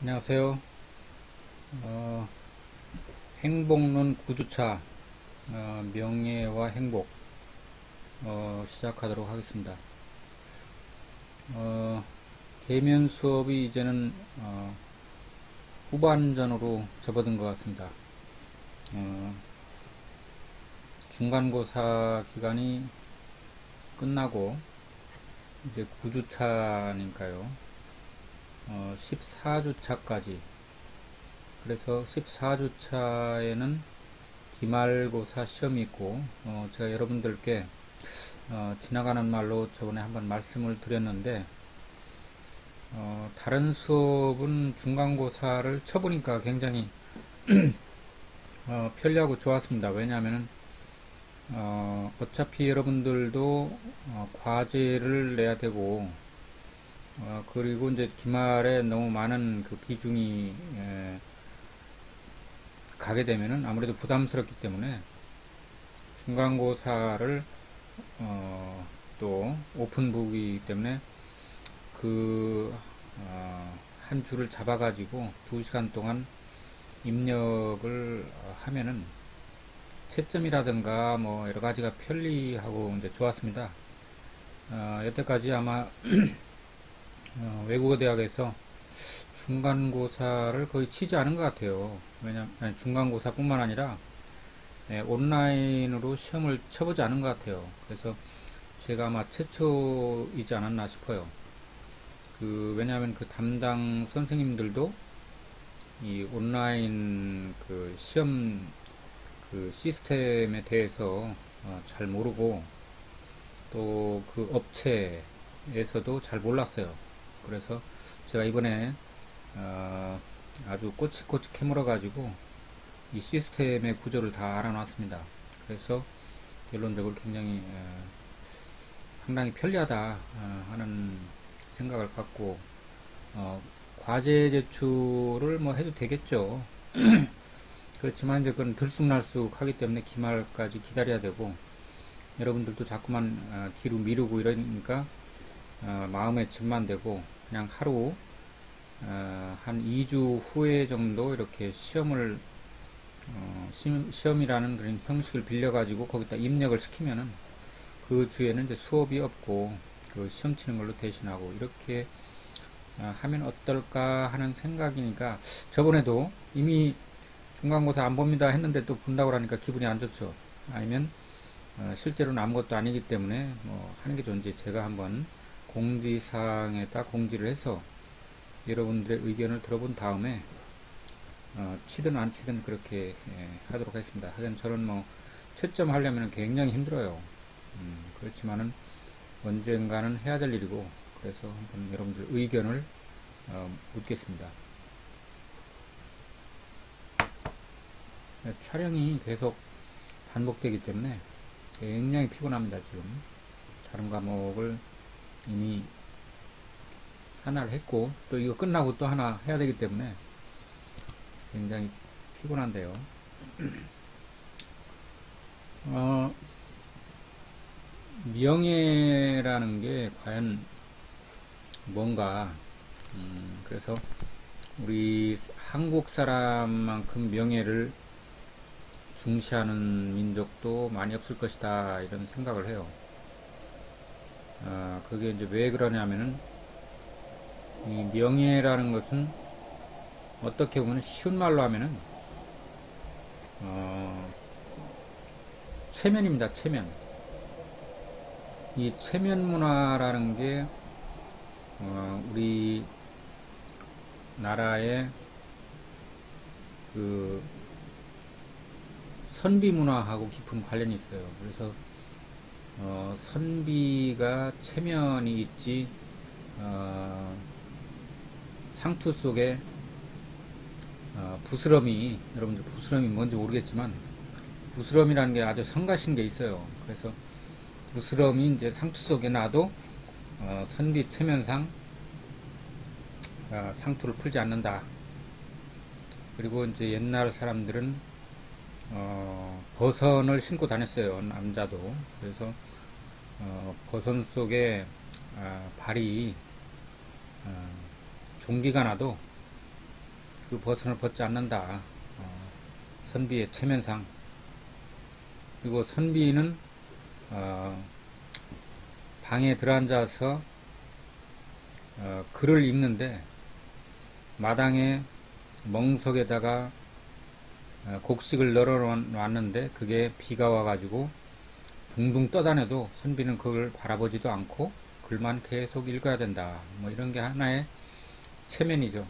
안녕하세요. 어, 행복론 9주차 명예와 행복 시작하도록 하겠습니다. 대면 수업이 이제는 후반전으로 접어든 것 같습니다. 중간고사 기간이 끝나고 이제 9주차니까요. 14주차까지, 그래서 14주차에는 기말고사 시험이 있고, 제가 여러분들께 지나가는 말로 저번에 한번 말씀을 드렸는데, 다른 수업은 중간고사를 쳐보니까 굉장히 편리하고 좋았습니다. 왜냐하면 어차피 여러분들도 과제를 내야 되고, 그리고 이제 기말에 너무 많은 그 비중이 가게 되면은 아무래도 부담스럽기 때문에 중간고사를 또 오픈북이기 때문에 그 한 줄을 잡아가지고 2시간 동안 입력을 하면은 채점이라든가 뭐 여러 가지가 편리하고 이제 좋았습니다. 여태까지 아마 외국어 대학에서 중간고사를 거의 치지 않은 것 같아요. 왜냐면 중간고사뿐만 아니라 온라인으로 시험을 쳐보지 않은 것 같아요. 그래서 제가 아마 최초이지 않았나 싶어요. 왜냐하면 그 담당 선생님들도 이 온라인 그 시험 그 시스템에 대해서 잘 모르고, 또 그 업체에서도 잘 몰랐어요. 그래서 제가 이번에 아주 꼬치꼬치 캐물어 가지고 이 시스템의 구조를 다 알아놨습니다. 그래서 결론적으로 굉장히 상당히 편리하다 하는 생각을 갖고, 과제 제출을 뭐 해도 되겠죠. 그렇지만 이제 그건 들쑥날쑥 하기 때문에 기말까지 기다려야 되고, 여러분들도 자꾸만 뒤로 미루고 이러니까 마음에 짐만 되고, 그냥 하루 한 2주 후에 정도 이렇게 시험이라는 그런 형식을 빌려가지고 거기다 입력을 시키면은 그 주에는 이제 수업이 없고 그 시험 치는 걸로 대신하고 이렇게 하면 어떨까 하는 생각이니까, 저번에도 이미 중간고사 안 봅니다 했는데 또 본다고 하니까 기분이 안 좋죠. 아니면 실제로는 아무것도 아니기 때문에 뭐 하는 게 좋은지, 제가 한번 공지사항에다 공지를 해서 여러분들의 의견을 들어본 다음에 치든 안 치든 그렇게 하도록 하겠습니다. 하여간 저는 뭐 채점 하려면 굉장히 힘들어요. 그렇지만은 언젠가는 해야 될 일이고, 그래서 한번 여러분들 의견을 묻겠습니다. 촬영이 계속 반복되기 때문에 굉장히 피곤합니다. 지금 다른 과목을 이미 하나를 했고, 또 이거 끝나고 또 하나 해야 되기 때문에 굉장히 피곤한데요. 명예라는 게 과연 뭔가, 그래서 우리 한국 사람만큼 명예를 중시하는 민족도 많이 없을 것이다, 이런 생각을 해요. 그게 이제 왜 그러냐면은, 이 명예라는 것은 어떻게 보면 쉬운 말로 하면은 체면입니다. 체면. 이 체면 문화라는 게 우리 나라의 그 선비 문화하고 깊은 관련이 있어요. 그래서 선비가 체면이 있지, 상투 속에 부스럼이, 여러분들 부스럼이 뭔지 모르겠지만 부스럼이라는 게 아주 성가신 게 있어요. 그래서 부스럼이 이제 상투 속에 놔도 선비 체면상 상투를 풀지 않는다. 그리고 이제 옛날 사람들은 버선을 신고 다녔어요. 남자도. 그래서 버선 속에 발이 종기가 나도 그 버선을 벗지 않는다. 선비의 체면상. 그리고 선비는 방에 들어앉아서 글을 읽는데 마당에 멍석에다가 곡식을 널어놨는데 그게 비가 와가지고 둥둥 떠다녀도 선비는 그걸 바라보지도 않고 글만 계속 읽어야 된다. 뭐 이런 게 하나의 체면이죠.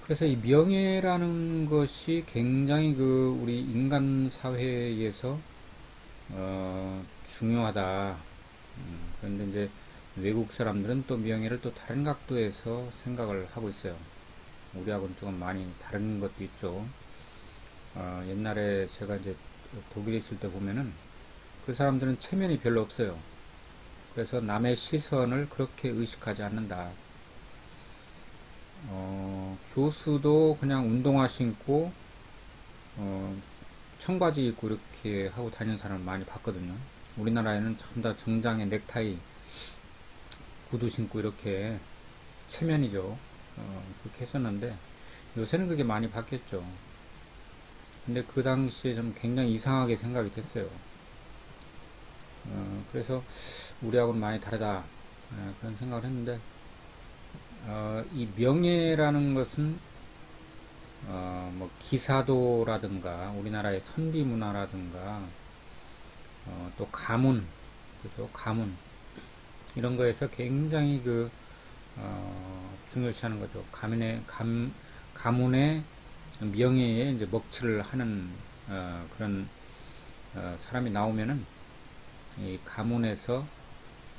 그래서 이 명예라는 것이 굉장히 우리 인간 사회에서 중요하다. 그런데 이제 외국 사람들은 또 명예를 또 다른 각도에서 생각을 하고 있어요. 우리하고는 조금 많이 다른 것도 있죠. 옛날에 제가 이제 독일에 있을 때 보면은 그 사람들은 체면이 별로 없어요. 그래서 남의 시선을 그렇게 의식하지 않는다. 교수도 그냥 운동화 신고 청바지 입고 이렇게 하고 다니는 사람을 많이 봤거든요. 우리나라에는 전부 다 정장에 넥타이, 구두 신고 이렇게 체면이죠. 그렇게 했었는데 요새는 그게 많이 바뀌었죠. 근데 그 당시에 좀 굉장히 이상하게 생각이 됐어요. 그래서 우리하고는 많이 다르다. 그런 생각을 했는데 이 명예라는 것은 뭐 기사도라든가 우리나라의 선비 문화라든가 또 가문, 그죠? 가문 이런 거에서 굉장히 중요시하는 거죠. 가문의 명예에 이제 먹칠을 하는 그런 사람이 나오면은 이 가문에서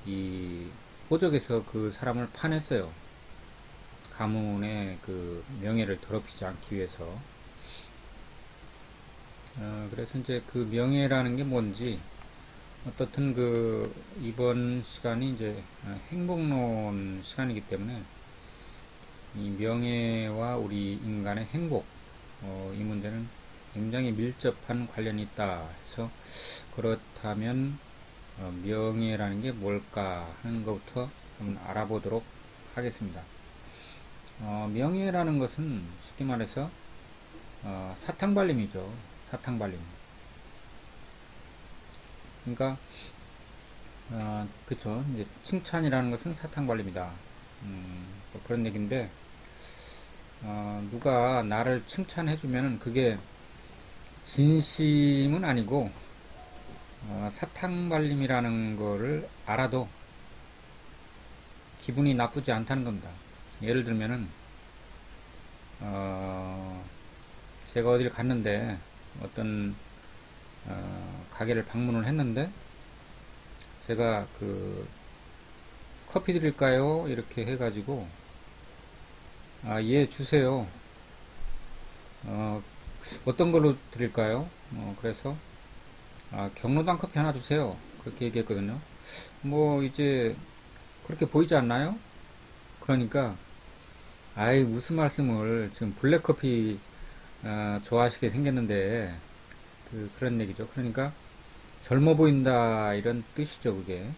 이 호적에서 그 사람을 파냈어요. 가문의 그 명예를 더럽히지 않기 위해서. 그래서 이제 그 명예라는 게 뭔지 어떻든 이번 시간이 이제 행복론 시간이기 때문에 이 명예와 우리 인간의 행복, 이 문제는 굉장히 밀접한 관련이 있다 해서 그렇다면 명예라는 게 뭘까 하는 것부터 한번 알아보도록 하겠습니다. 명예라는 것은 쉽게 말해서 사탕발림이죠. 사탕발림. 그러니까 그쵸. 이제 칭찬이라는 것은 사탕발림이다. 뭐 그런 얘기인데 누가 나를 칭찬해주면은 그게 진심은 아니고 사탕발림이라는 거를 알아도 기분이 나쁘지 않다는 겁니다. 예를 들면은 제가 어디를 갔는데 어떤 가게를 방문을 했는데 제가 커피 드릴까요? 이렇게 해가지고 예 주세요. 어떤 걸로 드릴까요? 그래서 경로당 커피 하나 주세요. 그렇게 얘기했거든요. 뭐 이제 그렇게 보이지 않나요? 그러니까 아이 무슨 말씀을 지금 블랙커피 좋아하시게 생겼는데 그런 얘기죠. 그러니까 젊어 보인다 이런 뜻이죠. 그게.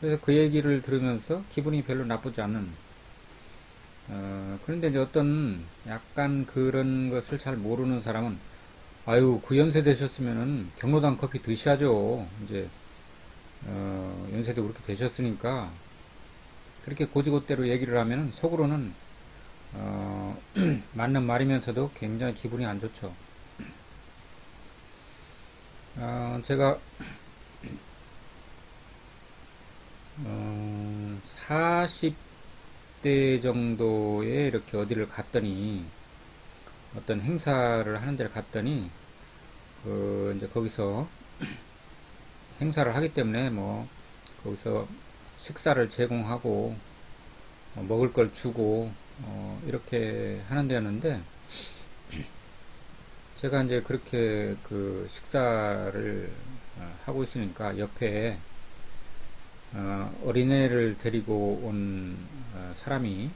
그래서 그 얘기를 들으면서 기분이 별로 나쁘지 않은 그런데 이제 어떤 약간 그런 것을 잘 모르는 사람은 아유 9연세 되셨으면은 경로당 커피 드셔야죠. 이제 연세도 그렇게 되셨으니까 그렇게 고지고대로 얘기를 하면 속으로는 맞는 말이면서도 굉장히 기분이 안 좋죠. 제가 40대 정도에 이렇게 어디를 갔더니 어떤 행사를 하는 데를 갔더니 이제 거기서 행사를 하기 때문에 뭐 거기서 식사를 제공하고 먹을 걸 주고 이렇게 하는 데였는데 제가 이제 그렇게 식사를 하고 있으니까 옆에 어린애를 데리고 온 사람이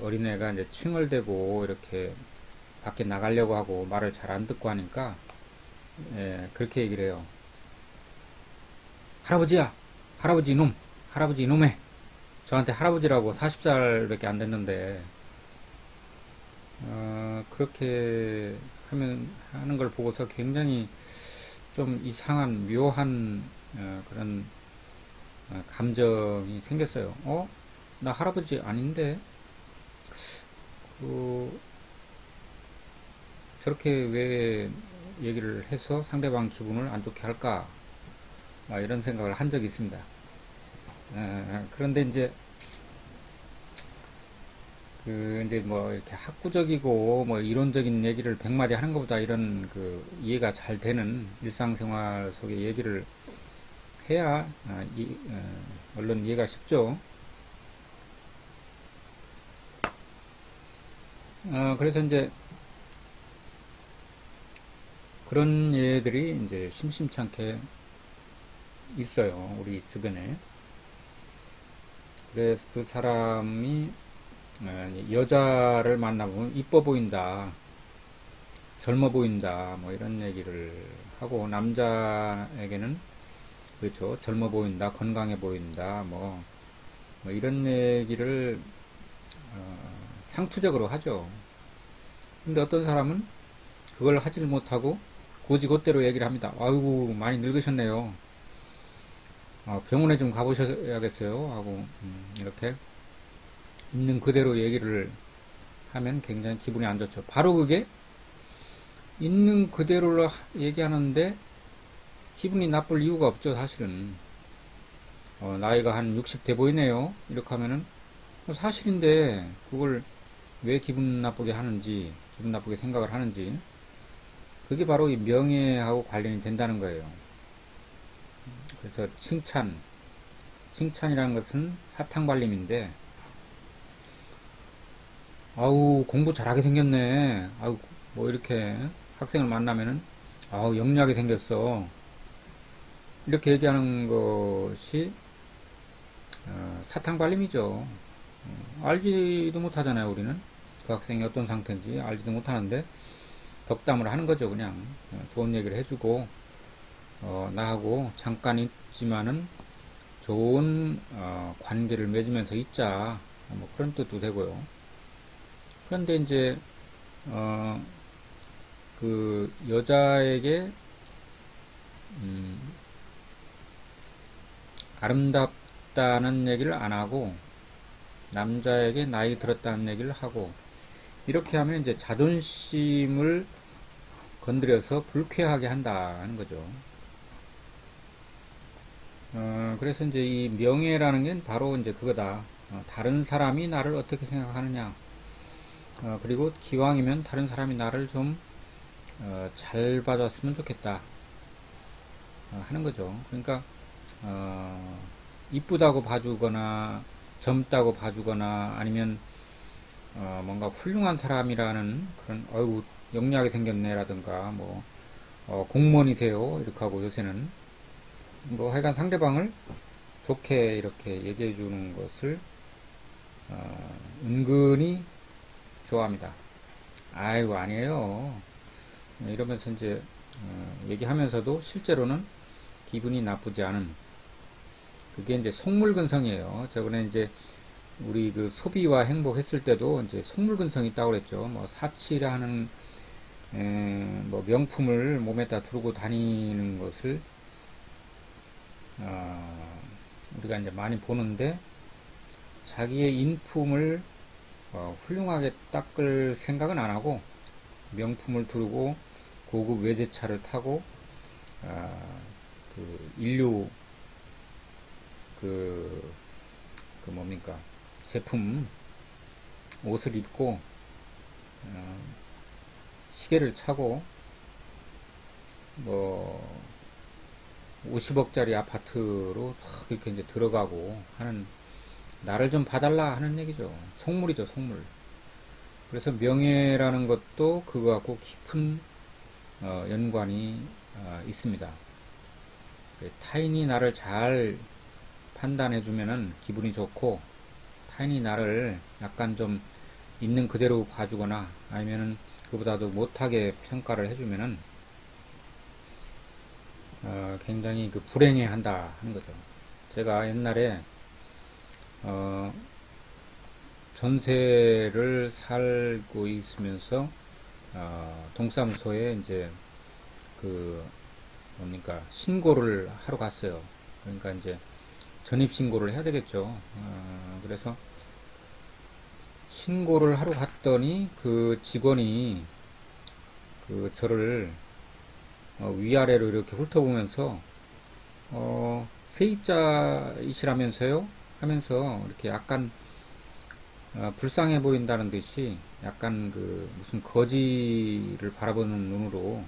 어린애가 이제 칭얼대고 이렇게 밖에 나가려고 하고 말을 잘 안 듣고 하니까 그렇게 얘기를 해요. 할아버지야, 할아버지 이놈, 할아버지 이놈의 저한테 할아버지라고 40살밖에 안 됐는데, 그렇게 하는 걸 보고서 굉장히 좀 이상한, 묘한, 그런, 감정이 생겼어요. 나 할아버지 아닌데? 그, 저렇게 왜 얘기를 해서 상대방 기분을 안 좋게 할까? 이런 생각을 한 적이 있습니다. 그런데 이제 뭐 이렇게 학구적이고 뭐 이론적인 얘기를 100마디 하는 것보다 이런 그 이해가 잘 되는 일상생활 속의 얘기를 해야 얼른 이해가 쉽죠. 그래서 이제 그런 예들이 이제 심심찮게 있어요, 우리 주변에. 그래서 그 사람이 여자를 만나보면 이뻐 보인다, 젊어 보인다, 뭐 이런 얘기를 하고, 남자에게는 그렇죠, 젊어 보인다, 건강해 보인다, 뭐 이런 얘기를 상투적으로 하죠. 근데 어떤 사람은 그걸 하질 못하고 고지고대로 얘기를 합니다. 아이고, 많이 늙으셨네요. 병원에 좀 가보셔야겠어요. 하고, 이렇게 있는 그대로 얘기를 하면 굉장히 기분이 안 좋죠. 바로 그게 있는 그대로 얘기하는데 기분이 나쁠 이유가 없죠, 사실은. 나이가 한 60 돼 보이네요. 이렇게 하면은 사실인데 그걸 왜 기분 나쁘게 하는지, 기분 나쁘게 생각을 하는지, 그게 바로 이 명예하고 관련이 된다는 거예요. 그래서 칭찬이라는 것은 사탕발림인데, 아우, 공부 잘하게 생겼네. 아우, 뭐 이렇게 학생을 만나면은, 아우, 영리하게 생겼어. 이렇게 얘기하는 것이 사탕발림이죠. 알지도 못하잖아요, 우리는. 그 학생이 어떤 상태인지 알지도 못하는데 덕담을 하는 거죠. 그냥 좋은 얘기를 해주고, 나하고 잠깐 있지만은 좋은 관계를 맺으면서 있자, 뭐 그런 뜻도 되고요. 그런데 이제 그 여자에게 아름답다는 얘기를 안 하고 남자에게 나이 들었다는 얘기를 하고, 이렇게 하면 이제 자존심을 건드려서 불쾌하게 한다는 거죠. 그래서 이제 이 명예라는 게 바로 이제 그거다. 다른 사람이 나를 어떻게 생각하느냐. 그리고 기왕이면 다른 사람이 나를 좀 잘 봐줬으면 좋겠다 하는 거죠. 그러니까 이쁘다고 봐주거나 젊다고 봐주거나 아니면 뭔가 훌륭한 사람이라는 그런, 어이구, 영리하게 생겼네라든가, 뭐 공무원이세요 이렇게 하고, 요새는 뭐 하여간 상대방을 좋게 이렇게 얘기해 주는 것을 은근히 좋아합니다. 아이고, 아니에요 이러면서 이제 얘기하면서도 실제로는 기분이 나쁘지 않은, 그게 이제 속물근성이에요. 저번에 이제 우리 그 소비와 행복했을 때도 이제 속물근성이 있다고 그랬죠. 뭐 사치라는 뭐 명품을 몸에다 두르고 다니는 것을 우리가 이제 많이 보는데, 자기의 인품을 훌륭하게 닦을 생각은 안 하고 명품을 두르고 고급 외제차를 타고 그 인류 그 뭡니까, 제품 옷을 입고 시계를 차고 뭐 50억짜리 아파트로 싹 이렇게 이제 들어가고 하는, 나를 좀 봐달라 하는 얘기죠. 속물이죠, 속물. 그래서 명예라는 것도 그거하고 깊은 연관이 있습니다. 타인이 나를 잘 판단해주면은 기분이 좋고, 타인이 나를 약간 좀 있는 그대로 봐주거나 아니면은 그보다도 못하게 평가를 해주면은 굉장히 그 불행해한다 하는 거죠. 제가 옛날에 어, 전세를 살고 있으면서 동사무소에 이제 그 뭡니까 신고를 하러 갔어요. 그러니까 이제 전입 신고를 해야 되겠죠. 그래서 신고를 하러 갔더니 그 직원이 그 저를 위아래로 이렇게 훑어보면서 세입자이시라면서요? 하면서 이렇게 약간 불쌍해 보인다는 듯이 약간 그 무슨 거지를 바라보는 눈으로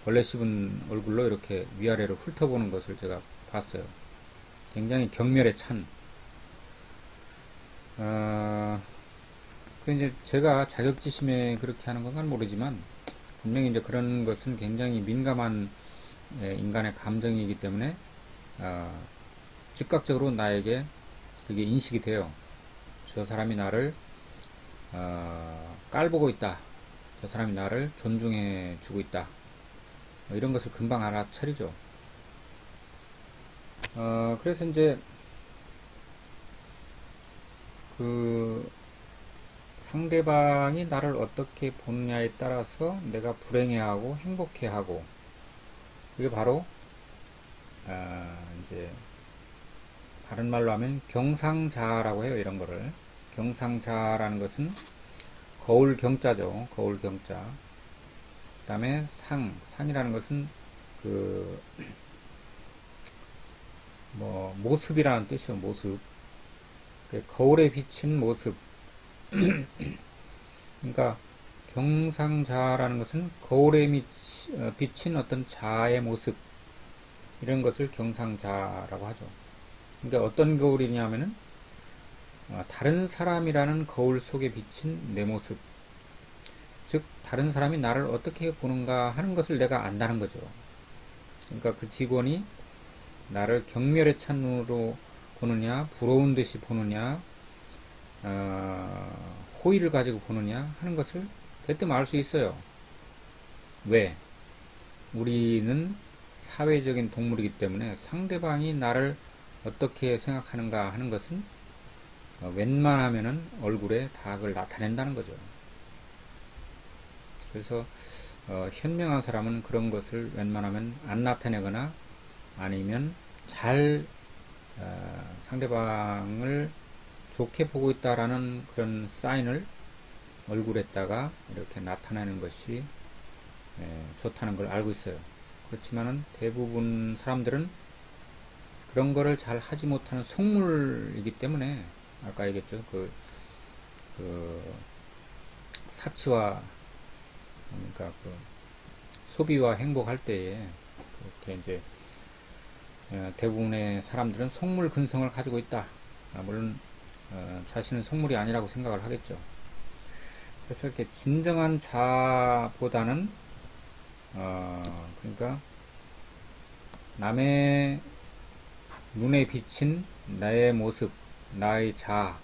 벌레 씹은 얼굴로 이렇게 위아래로 훑어보는 것을 제가 봤어요. 굉장히 경멸에 찬. 그 이제 제가 자격지심에 그렇게 하는 건간 모르지만 분명히 이제 그런 것은 굉장히 민감한 인간의 감정이기 때문에 즉각적으로 나에게 그게 인식이 돼요. 저 사람이 나를 깔보고 있다. 저 사람이 나를 존중해 주고 있다. 이런 것을 금방 알아차리죠. 그래서 이제 그 상대방이 나를 어떻게 보느냐에 따라서 내가 불행해하고 행복해하고 그게 바로 이제 다른 말로 하면 경상자라고 해요. 이런 거를 경상자라는 것은 거울 경자죠. 거울 경자. 그 다음에 상이라는 것은 그 뭐 모습이라는 뜻이요. 모습. 거울에 비친 모습. 그러니까 경상자라는 것은 거울에 비친 어떤 자의 모습 이런 것을 경상자라고 하죠. 그러니까 어떤 거울이냐면은 다른 사람이라는 거울 속에 비친 내 모습, 즉 다른 사람이 나를 어떻게 보는가 하는 것을 내가 안다는 거죠. 그러니까 그 직원이 나를 경멸에 찬 눈으로 보느냐, 부러운 듯이 보느냐, 호의를 가지고 보느냐 하는 것을 대뜸 알 수 있어요. 왜? 우리는 사회적인 동물이기 때문에 상대방이 나를 어떻게 생각하는가 하는 것은 웬만하면은 얼굴에 다 그걸 나타낸다는 거죠. 그래서 현명한 사람은 그런 것을 웬만하면 안 나타내거나 아니면 잘 상대방을 좋게 보고 있다라는 그런 사인을 얼굴에다가 이렇게 나타내는 것이 좋다는 걸 알고 있어요. 그렇지만은 대부분 사람들은 그런 거를 잘 하지 못하는 속물이기 때문에 아까 얘기했죠. 그 사치와 그러니까 그 소비와 행복할 때에 그렇게 이제 대부분의 사람들은 속물 근성을 가지고 있다. 물론 자신은 속물이 아니라고 생각을 하겠죠. 그래서 이렇게 진정한 자보다는 그러니까 남의 눈에 비친 나의 모습, 나의 자,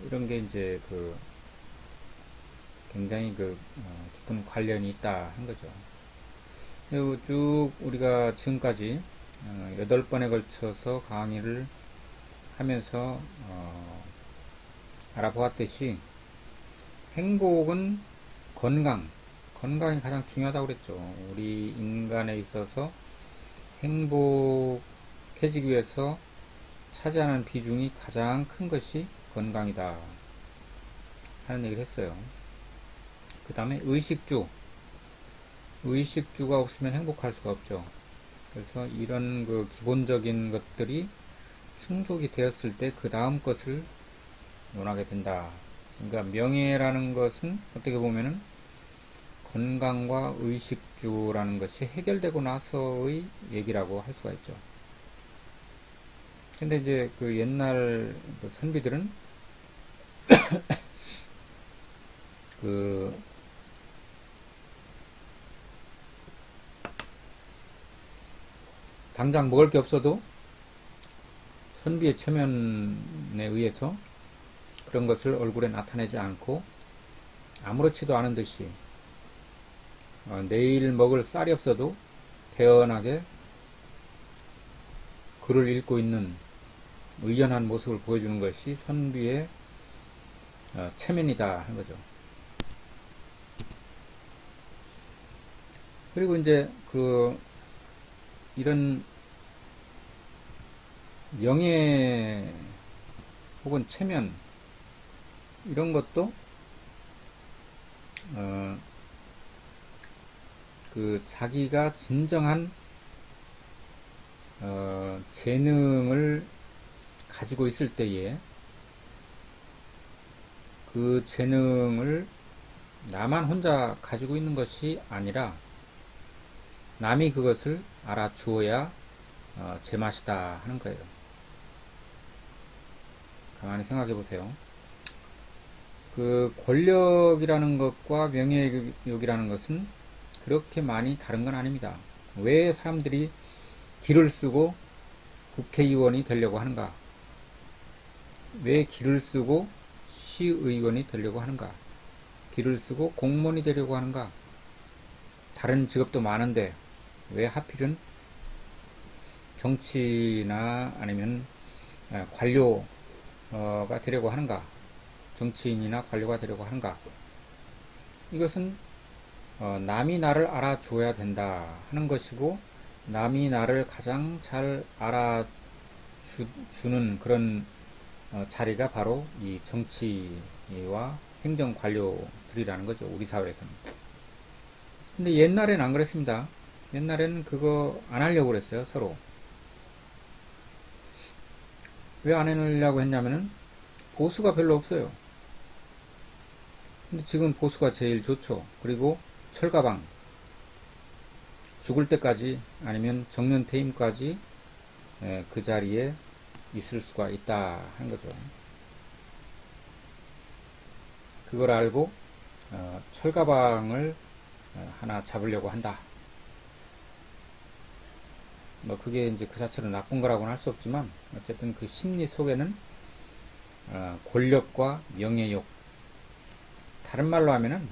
이런 게 이제 그 굉장히 그 깊은 관련이 있다 한 거죠. 그리고 쭉 우리가 지금까지 8번에 걸쳐서 강의를 하면서 알아보았듯이 행복은 건강이 가장 중요하다고 그랬죠. 우리 인간에 있어서 행복해지기 위해서 차지하는 비중이 가장 큰 것이 건강이다 하는 얘기를 했어요. 그 다음에 의식주가 없으면 행복할 수가 없죠. 그래서 이런 그 기본적인 것들이 충족이 되었을 때 그 다음 것을 논하게 된다. 그러니까 명예라는 것은 어떻게 보면은 건강과 의식주라는 것이 해결되고 나서의 얘기라고 할 수가 있죠. 근데 이제 그 옛날 그 선비들은 그 당장 먹을 게 없어도 선비의 체면에 의해서 그런 것을 얼굴에 나타내지 않고 아무렇지도 않은 듯이 내일 먹을 쌀이 없어도 태연하게 글을 읽고 있는 의연한 모습을 보여주는 것이 선비의 체면이다 하는 거죠. 그리고 이제 이런 명예 혹은 체면 이런 것도 자기가 진정한 재능을 가지고 있을 때에 그 재능을 나만 혼자 가지고 있는 것이 아니라 남이 그것을 알아주어야 제맛이다 하는 거예요. 가만히 생각해 보세요. 그 권력이라는 것과 명예욕이라는 것은 그렇게 많이 다른 건 아닙니다. 왜 사람들이 기를 쓰고 국회의원이 되려고 하는가? 왜 기를 쓰고 시의원이 되려고 하는가? 기를 쓰고 공무원이 되려고 하는가? 다른 직업도 많은데 왜 하필은 정치나 아니면 관료가 되려고 하는가? 정치인이나 관료가 되려고 하는가? 이것은 남이 나를 알아주어야 된다 하는 것이고, 남이 나를 가장 잘 알아주는 그런 자리가 바로 이 정치와 행정관료들이라는 거죠. 우리 사회에서는. 근데 옛날에는 안 그랬습니다. 옛날에는 그거 안 하려고 그랬어요. 서로. 왜 안 하려고 했냐면은 보수가 별로 없어요. 근데 지금 보수가 제일 좋죠. 그리고 철가방, 죽을 때까지 아니면 정년 퇴임까지 그 자리에 있을 수가 있다 하는 거죠. 그걸 알고 철가방을 하나 잡으려고 한다. 뭐 그게 이제 그 자체로 나쁜 거라고는 할 수 없지만, 어쨌든 그 심리 속에는 권력과 명예욕, 다른 말로 하면은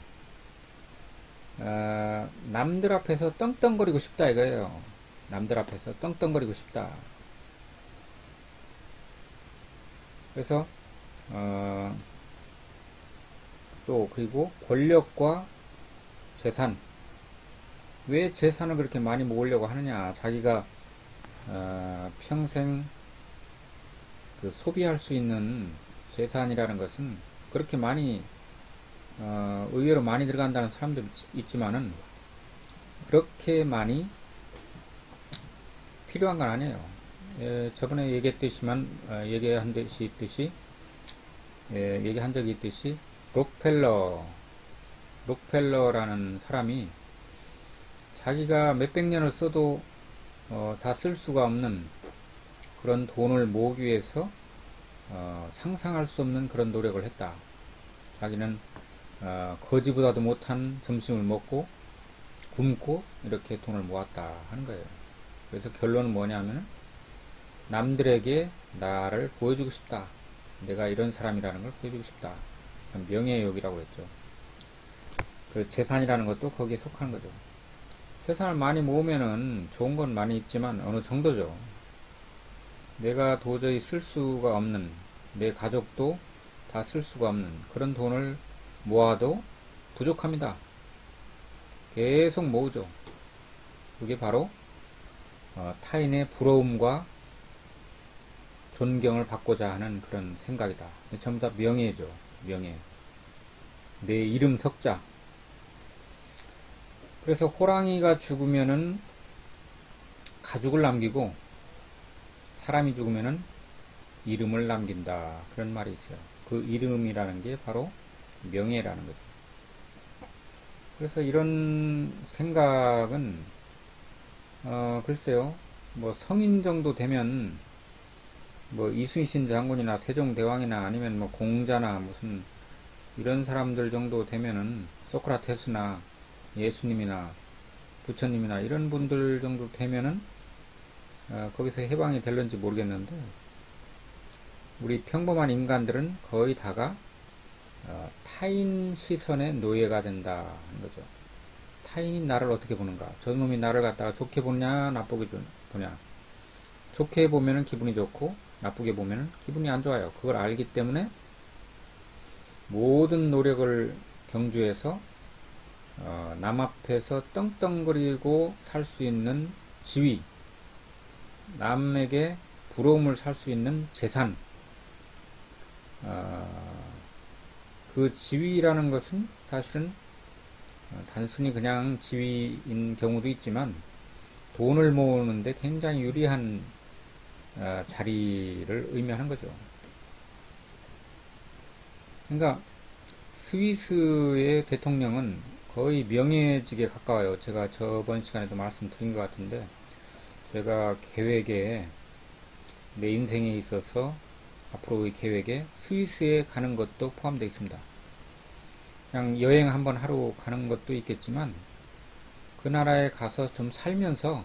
남들 앞에서 떵떵거리고 싶다 이거예요. 남들 앞에서 떵떵거리고 싶다. 그래서 또 그리고 권력과 재산, 왜 재산을 그렇게 많이 모으려고 하느냐? 자기가 평생 그 소비할 수 있는 재산이라는 것은 그렇게 많이 의외로 많이 들어간다는 사람도 있지만은 그렇게 많이 필요한 건 아니에요. 저번에 얘기한 적이 있듯이 록펠러라는 사람이 자기가 몇백 년을 써도 다 쓸 수가 없는 그런 돈을 모으기 위해서 상상할 수 없는 그런 노력을 했다. 자기는 거지보다도 못한 점심을 먹고 굶고 이렇게 돈을 모았다 하는 거예요. 그래서 결론은 뭐냐면 남들에게 나를 보여주고 싶다. 내가 이런 사람이라는 걸 보여주고 싶다. 명예욕이라고 했죠. 그 재산이라는 것도 거기에 속하는 거죠. 재산을 많이 모으면은 좋은 건 많이 있지만 어느 정도죠. 내가 도저히 쓸 수가 없는, 내 가족도 다 쓸 수가 없는 그런 돈을 모아도 부족합니다. 계속 모으죠. 그게 바로 타인의 부러움과 존경을 받고자 하는 그런 생각이다. 전부 다 명예죠. 명예. 내 이름 석자. 그래서 호랑이가 죽으면은 가죽을 남기고 사람이 죽으면은 이름을 남긴다. 그런 말이 있어요. 그 이름이라는 게 바로 명예라는 거죠. 그래서 이런 생각은 글쎄요, 뭐 성인 정도 되면 뭐 이순신 장군이나 세종대왕이나 아니면 뭐 공자나 무슨 이런 사람들 정도 되면은 소크라테스나 예수님이나 부처님이나 이런 분들 정도 되면은 거기서 해방이 될런지 모르겠는데, 우리 평범한 인간들은 거의 다가 타인 시선의 노예가 된다는 거죠. 타인이 나를 어떻게 보는가? 저놈이 나를 갖다가 좋게 보냐, 나쁘게 보냐? 좋게 보면은 기분이 좋고, 나쁘게 보면 기분이 안 좋아요. 그걸 알기 때문에 모든 노력을 경주해서 남 앞에서 떵떵거리고 살 수 있는 지위, 남에게 부러움을 살 수 있는 재산, 그 지위라는 것은 사실은 단순히 그냥 지위인 경우도 있지만 돈을 모으는데 굉장히 유리한 자리를 의미하는 거죠. 그러니까 스위스의 대통령은 거의 명예직에 가까워요. 제가 저번 시간에도 말씀드린 것 같은데, 제가 계획에, 내 인생에 있어서 앞으로의 계획에 스위스에 가는 것도 포함되어 있습니다. 그냥 여행 한번 하러 가는 것도 있겠지만, 그 나라에 가서 좀 살면서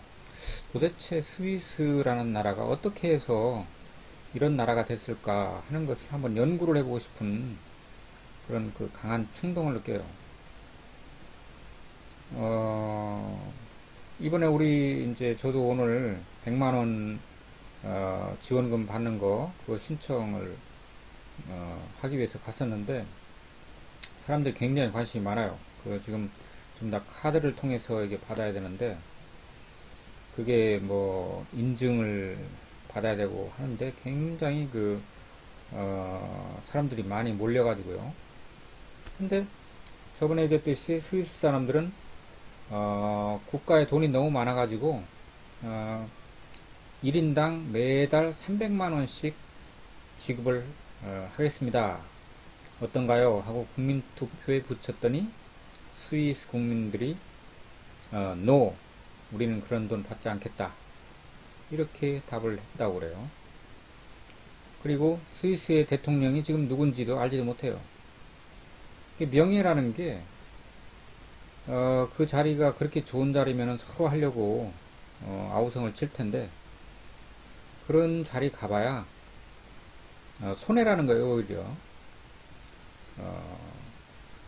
도대체 스위스라는 나라가 어떻게 해서 이런 나라가 됐을까 하는 것을 한번 연구를 해보고 싶은 그런 그 강한 충동을 느껴요. 이번에 우리 이제 저도 오늘 100만원 지원금 받는 거 그거 신청을 하기 위해서 갔었는데 사람들이 굉장히 관심이 많아요. 그 지금 좀 다 카드를 통해서 이게 받아야 되는데 그게 뭐 인증을 받아야 되고 하는데 굉장히 사람들이 많이 몰려가지고요. 근데 저번에 얘기했듯이 스위스 사람들은 국가에 돈이 너무 많아가지고 1인당 매달 300만원씩 지급을 하겠습니다. 어떤가요? 하고 국민투표에 붙였더니 스위스 국민들이 NO, 우리는 그런 돈 받지 않겠다. 이렇게 답을 했다고 그래요. 그리고 스위스의 대통령이 지금 누군지도 알지도 못해요. 명예라는 게 그 자리가 그렇게 좋은 자리면 서로 하려고 아우성을 칠 텐데 그런 자리 가봐야 손해라는 거예요. 오히려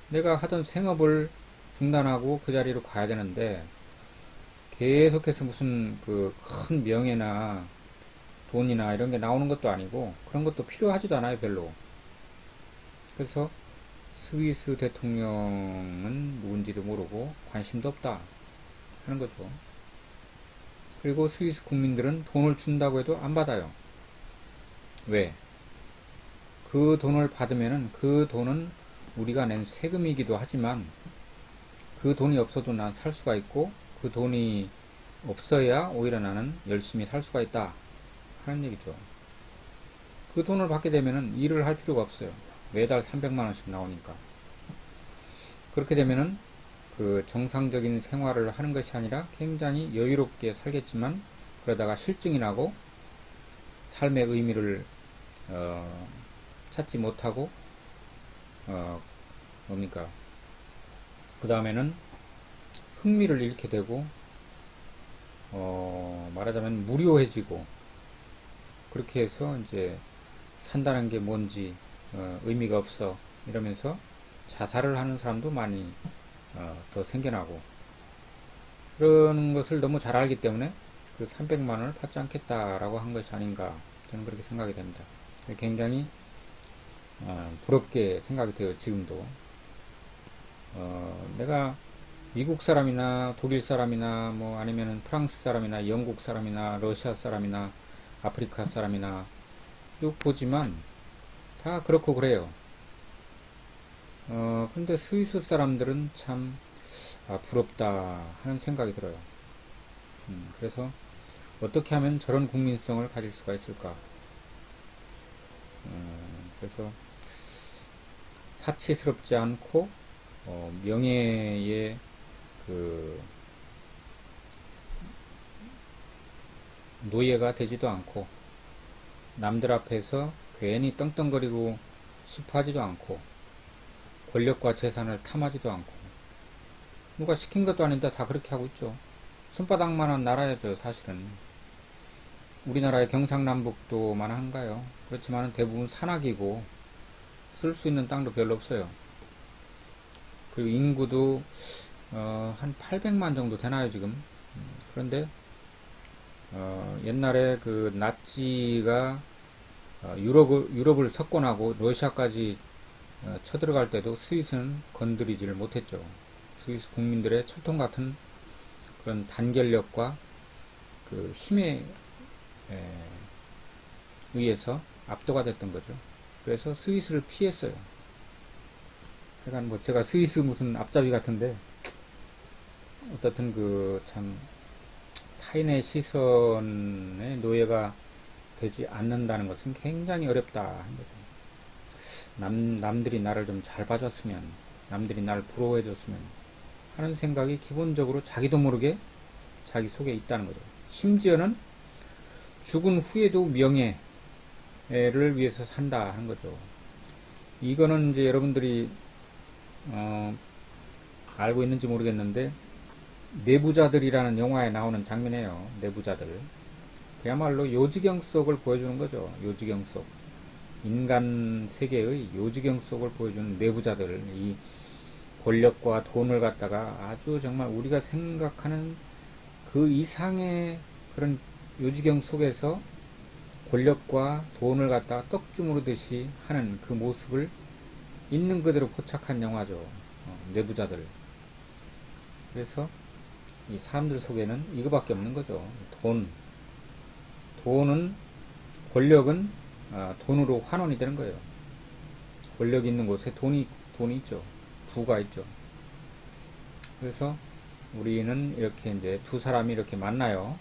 내가 하던 생업을 중단하고 그 자리로 가야 되는데 계속해서 무슨 그 큰 명예나 돈이나 이런 게 나오는 것도 아니고 그런 것도 필요하지도 않아요. 별로. 그래서 스위스 대통령은 누군지도 모르고 관심도 없다 하는 거죠. 그리고 스위스 국민들은 돈을 준다고 해도 안 받아요. 왜? 그 돈을 받으면은 그 돈은 우리가 낸 세금이기도 하지만 그 돈이 없어도 난 살 수가 있고 그 돈이 없어야 오히려 나는 열심히 살 수가 있다 하는 얘기죠. 그 돈을 받게 되면은 일을 할 필요가 없어요. 매달 300만원씩 나오니까. 그렇게 되면은 그 정상적인 생활을 하는 것이 아니라 굉장히 여유롭게 살겠지만 그러다가 실증이 나고 삶의 의미를 찾지 못하고 뭡니까? 그 다음에는 흥미를 잃게 되고 말하자면 무료해지고 그렇게 해서 이제 산다는 게 뭔지 의미가 없어 이러면서 자살을 하는 사람도 많이 더 생겨나고 그런 것을 너무 잘 알기 때문에 그 300만원을 받지 않겠다라고 한 것이 아닌가 저는 그렇게 생각이 됩니다. 굉장히 부럽게 생각이 돼요. 지금도 내가 미국 사람이나 독일 사람이나 뭐 아니면 프랑스 사람이나 영국 사람이나 러시아 사람이나 아프리카 사람이나 쭉 보지만 다 그렇고 그래요. 근데 스위스 사람들은 참 부럽다 하는 생각이 들어요. 그래서 어떻게 하면 저런 국민성을 가질 수가 있을까? 그래서 사치스럽지 않고 명예의 그 노예가 되지도 않고 남들 앞에서 괜히 떵떵거리고 싶어 하지도 않고 권력과 재산을 탐하지도 않고 누가 시킨 것도 아닌데 다 그렇게 하고 있죠. 손바닥만한 나라야죠. 사실은 우리나라의 경상남북도 만한가요? 그렇지만 대부분 산악이고 쓸 수 있는 땅도 별로 없어요. 그리고 인구도 한 800만 정도 되나요 지금? 그런데 옛날에 그 나치가 유럽을 석권하고 러시아까지 쳐들어갈 때도 스위스는 건드리지를 못했죠. 스위스 국민들의 철통 같은 그런 단결력과 그 힘에 의해서 압도가 됐던 거죠. 그래서 스위스를 피했어요. 그러니까 뭐 제가 스위스 무슨 앞잡이 같은데 어떻든 그 참 타인의 시선에 노예가 되지 않는다는 것은 굉장히 어렵다 하는 거죠. 남들이 나를 좀 잘 봐줬으면, 남들이 나를 부러워해줬으면 하는 생각이 기본적으로 자기도 모르게 자기 속에 있다는 거죠. 심지어는 죽은 후에도 명예를 위해서 산다 하는 거죠. 이거는 이제 여러분들이 알고 있는지 모르겠는데 내부자들이라는 영화에 나오는 장면이에요. 내부자들. 그야말로 요지경 속을 보여주는 거죠. 요지경 속. 인간 세계의 요지경 속을 보여주는 내부자들. 이 권력과 돈을 갖다가 아주 정말 우리가 생각하는 그 이상의 그런 요지경 속에서 권력과 돈을 갖다가 떡주무르듯이 하는 그 모습을 있는 그대로 포착한 영화죠. 내부자들. 그래서 이 사람들 속에는 이거밖에 없는 거죠. 돈은, 권력은 돈으로 환원이 되는 거예요. 권력이 있는 곳에 돈이 있죠. 부가 있죠. 그래서 우리는 이렇게 이제 두 사람이 이렇게 만나요.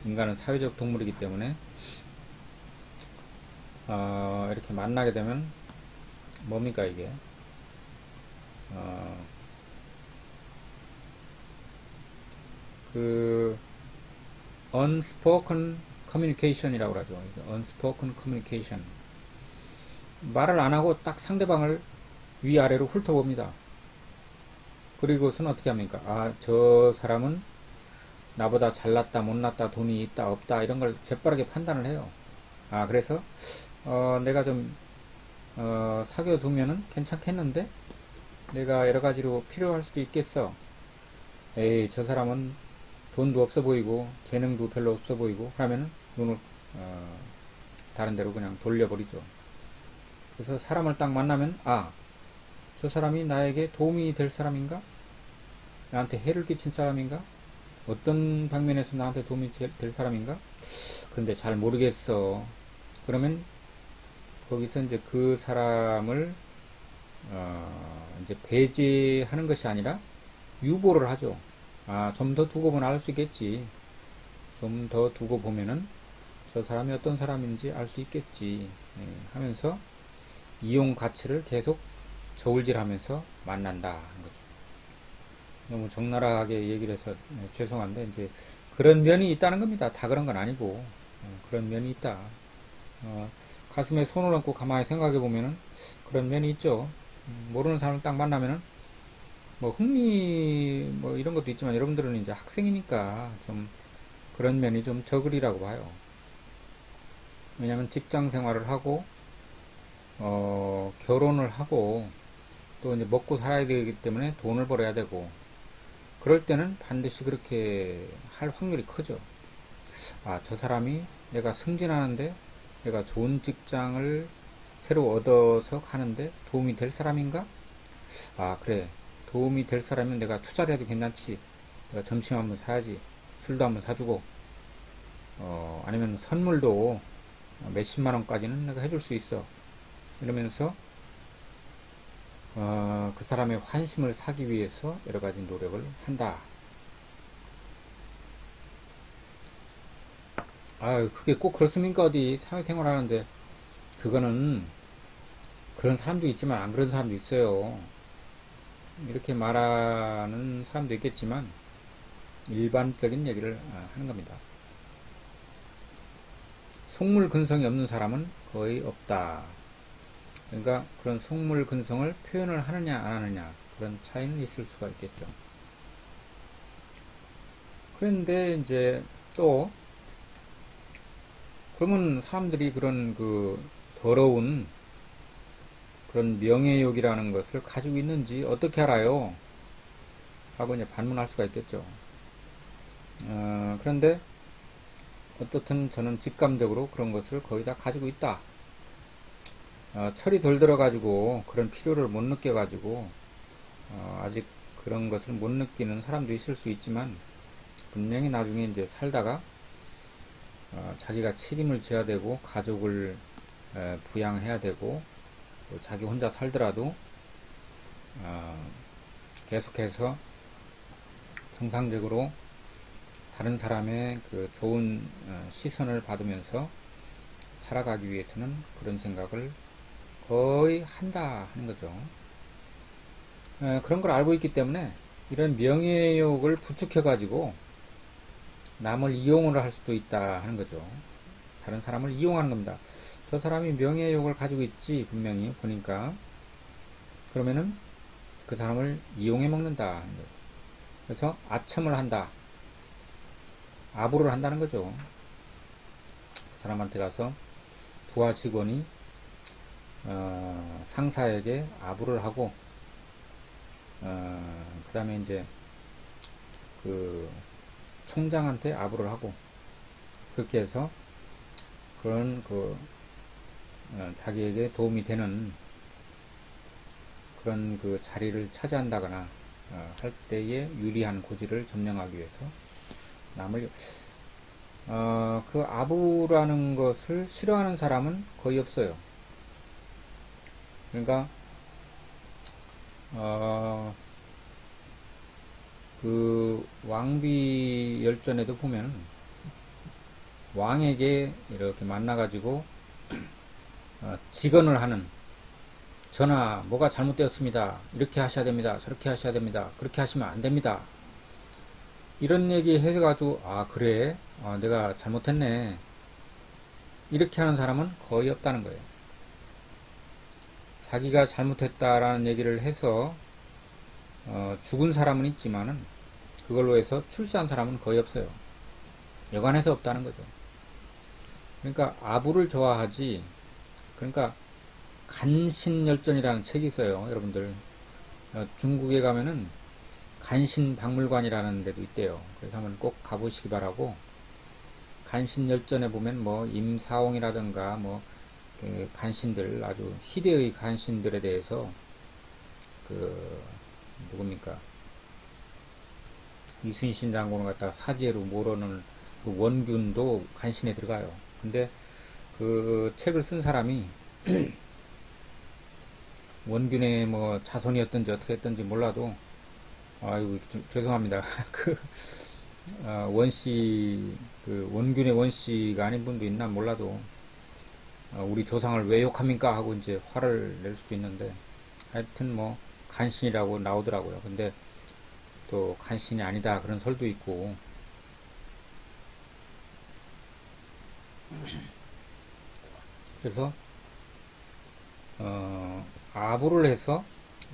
인간은 사회적 동물이기 때문에 이렇게 만나게 되면 뭡니까 이게? 그 unspoken communication이라고 하죠. unspoken communication. 말을 안 하고 딱 상대방을 위아래로 훑어봅니다. 그리고서는 어떻게 합니까? 아, 저 사람은 나보다 잘났다, 못났다, 돈이 있다, 없다, 이런 걸 재빠르게 판단을 해요. 아, 그래서, 내가 좀, 사귀어두면은 괜찮겠는데? 내가 여러 가지로 필요할 수도 있겠어. 에이, 저 사람은 돈도 없어 보이고, 재능도 별로 없어 보이고, 그러면은 눈을, 다른 데로 그냥 돌려버리죠. 그래서 사람을 딱 만나면, 아, 저 사람이 나에게 도움이 될 사람인가? 나한테 해를 끼친 사람인가? 어떤 방면에서 나한테 도움이 될 사람인가? 근데 잘 모르겠어. 그러면 거기서 이제 그 사람을 이제 배제하는 것이 아니라 유보를 하죠. 아, 좀 더 두고 보면 알 수 있겠지. 좀 더 두고 보면은 저 사람이 어떤 사람인지 알 수 있겠지. 하면서 이용 가치를 계속 저울질하면서 만난다 하는 거죠. 너무 적나라하게 얘기를 해서 죄송한데 이제 그런 면이 있다는 겁니다. 다 그런 건 아니고 그런 면이 있다. 가슴에 손을 얹고 가만히 생각해 보면은 그런 면이 있죠. 모르는 사람을 딱 만나면은 뭐 흥미 뭐 이런 것도 있지만 여러분들은 이제 학생이니까 좀 그런 면이 좀 적으리라고 봐요. 왜냐하면 직장 생활을 하고 결혼을 하고 또 이제 먹고 살아야 되기 때문에 돈을 벌어야 되고 그럴 때는 반드시 그렇게 할 확률이 크죠. 아, 저 사람이 내가 승진하는데 내가 좋은 직장을 새로 얻어서 가는데 도움이 될 사람인가? 아, 그래. 도움이 될 사람이면 내가 투자를 해도 괜찮지. 내가 점심 한번 사야지. 술도 한번 사주고 아니면 선물도 몇십만 원까지는 내가 해줄 수 있어. 이러면서 그 사람의 환심을 사기 위해서 여러 가지 노력을 한다. 아, 그게 꼭 그렇습니까? 어디 사회생활 하는데 그거는 그런 사람도 있지만 안 그런 사람도 있어요. 이렇게 말하는 사람도 있겠지만 일반적인 얘기를 하는 겁니다. 속물 근성이 없는 사람은 거의 없다. 그러니까 그런 속물 근성을 표현을 하느냐 안 하느냐 그런 차이는 있을 수가 있겠죠. 그런데 이제 또 그러면 사람들이 그런 그 더러운 그런 명예욕이라는 것을 가지고 있는지 어떻게 알아요? 하고 이제 반문할 수가 있겠죠. 그런데 어떻든 저는 직감적으로 그런 것을 거의 다 가지고 있다. 철이 덜 들어가지고 그런 필요를 못 느껴가지고 아직 그런 것을 못 느끼는 사람도 있을 수 있지만 분명히 나중에 이제 살다가 자기가 책임을 져야 되고 가족을 부양해야 되고 또 자기 혼자 살더라도 계속해서 정상적으로 다른 사람의 그 좋은 시선을 받으면서 살아가기 위해서는 그런 생각을 거의 한다 하는 거죠. 그런 걸 알고 있기 때문에 이런 명예욕을 부추겨 가지고 남을 이용을 할 수도 있다 하는 거죠. 다른 사람을 이용하는 겁니다. 저 사람이 명예욕을 가지고 있지 분명히 보니까 그러면은 그 사람을 이용해 먹는다 하는 거예요. 그래서 아첨을 한다. 아부를 한다는 거죠. 그 사람한테 가서 부하 직원이 상사에게 아부를 하고 그 다음에 이제 그 총장한테 아부를 하고 그렇게 해서 그런 자기에게 도움이 되는 그런 그 자리를 차지한다거나 할 때에 유리한 고지를 점령하기 위해서 남을 그 아부라는 것을 싫어하는 사람은 거의 없어요. 그러니까 그 왕비 열전에도 보면 왕에게 이렇게 만나가지고 직언을 하는 전하 뭐가 잘못되었습니다. 이렇게 하셔야 됩니다. 저렇게 하셔야 됩니다. 그렇게 하시면 안 됩니다. 이런 얘기 해가지고 그래 내가 잘못했네 이렇게 하는 사람은 거의 없다는 거예요. 자기가 잘못했다라는 얘기를 해서 죽은 사람은 있지만은 그걸로 해서 출세한 사람은 거의 없어요. 여간해서 없다는 거죠. 그러니까 아부를 좋아하지. 그러니까 간신열전이라는 책이 있어요. 여러분들 중국에 가면은 간신박물관이라는 데도 있대요. 그래서 한번 꼭 가보시기 바라고. 간신열전에 보면 뭐 임사홍이라든가 뭐 그 간신들 아주 희대의 간신들에 대해서 그 누굽니까 이순신 장군을 갖다가 사지로 모르는 그 원균도 간신에 들어가요. 근데 그 책을 쓴 사람이 원균의 뭐 자손이었든지 어떻게 했든지 몰라도 아이고 죄송합니다. 그 원씨 그 원균의 원씨가 아닌 분도 있나 몰라도 우리 조상을 왜 욕합니까 하고 이제 화를 낼 수도 있는데 하여튼 뭐 간신이라고 나오더라고요. 근데 또 간신이 아니다 그런 설도 있고 그래서 아부를 해서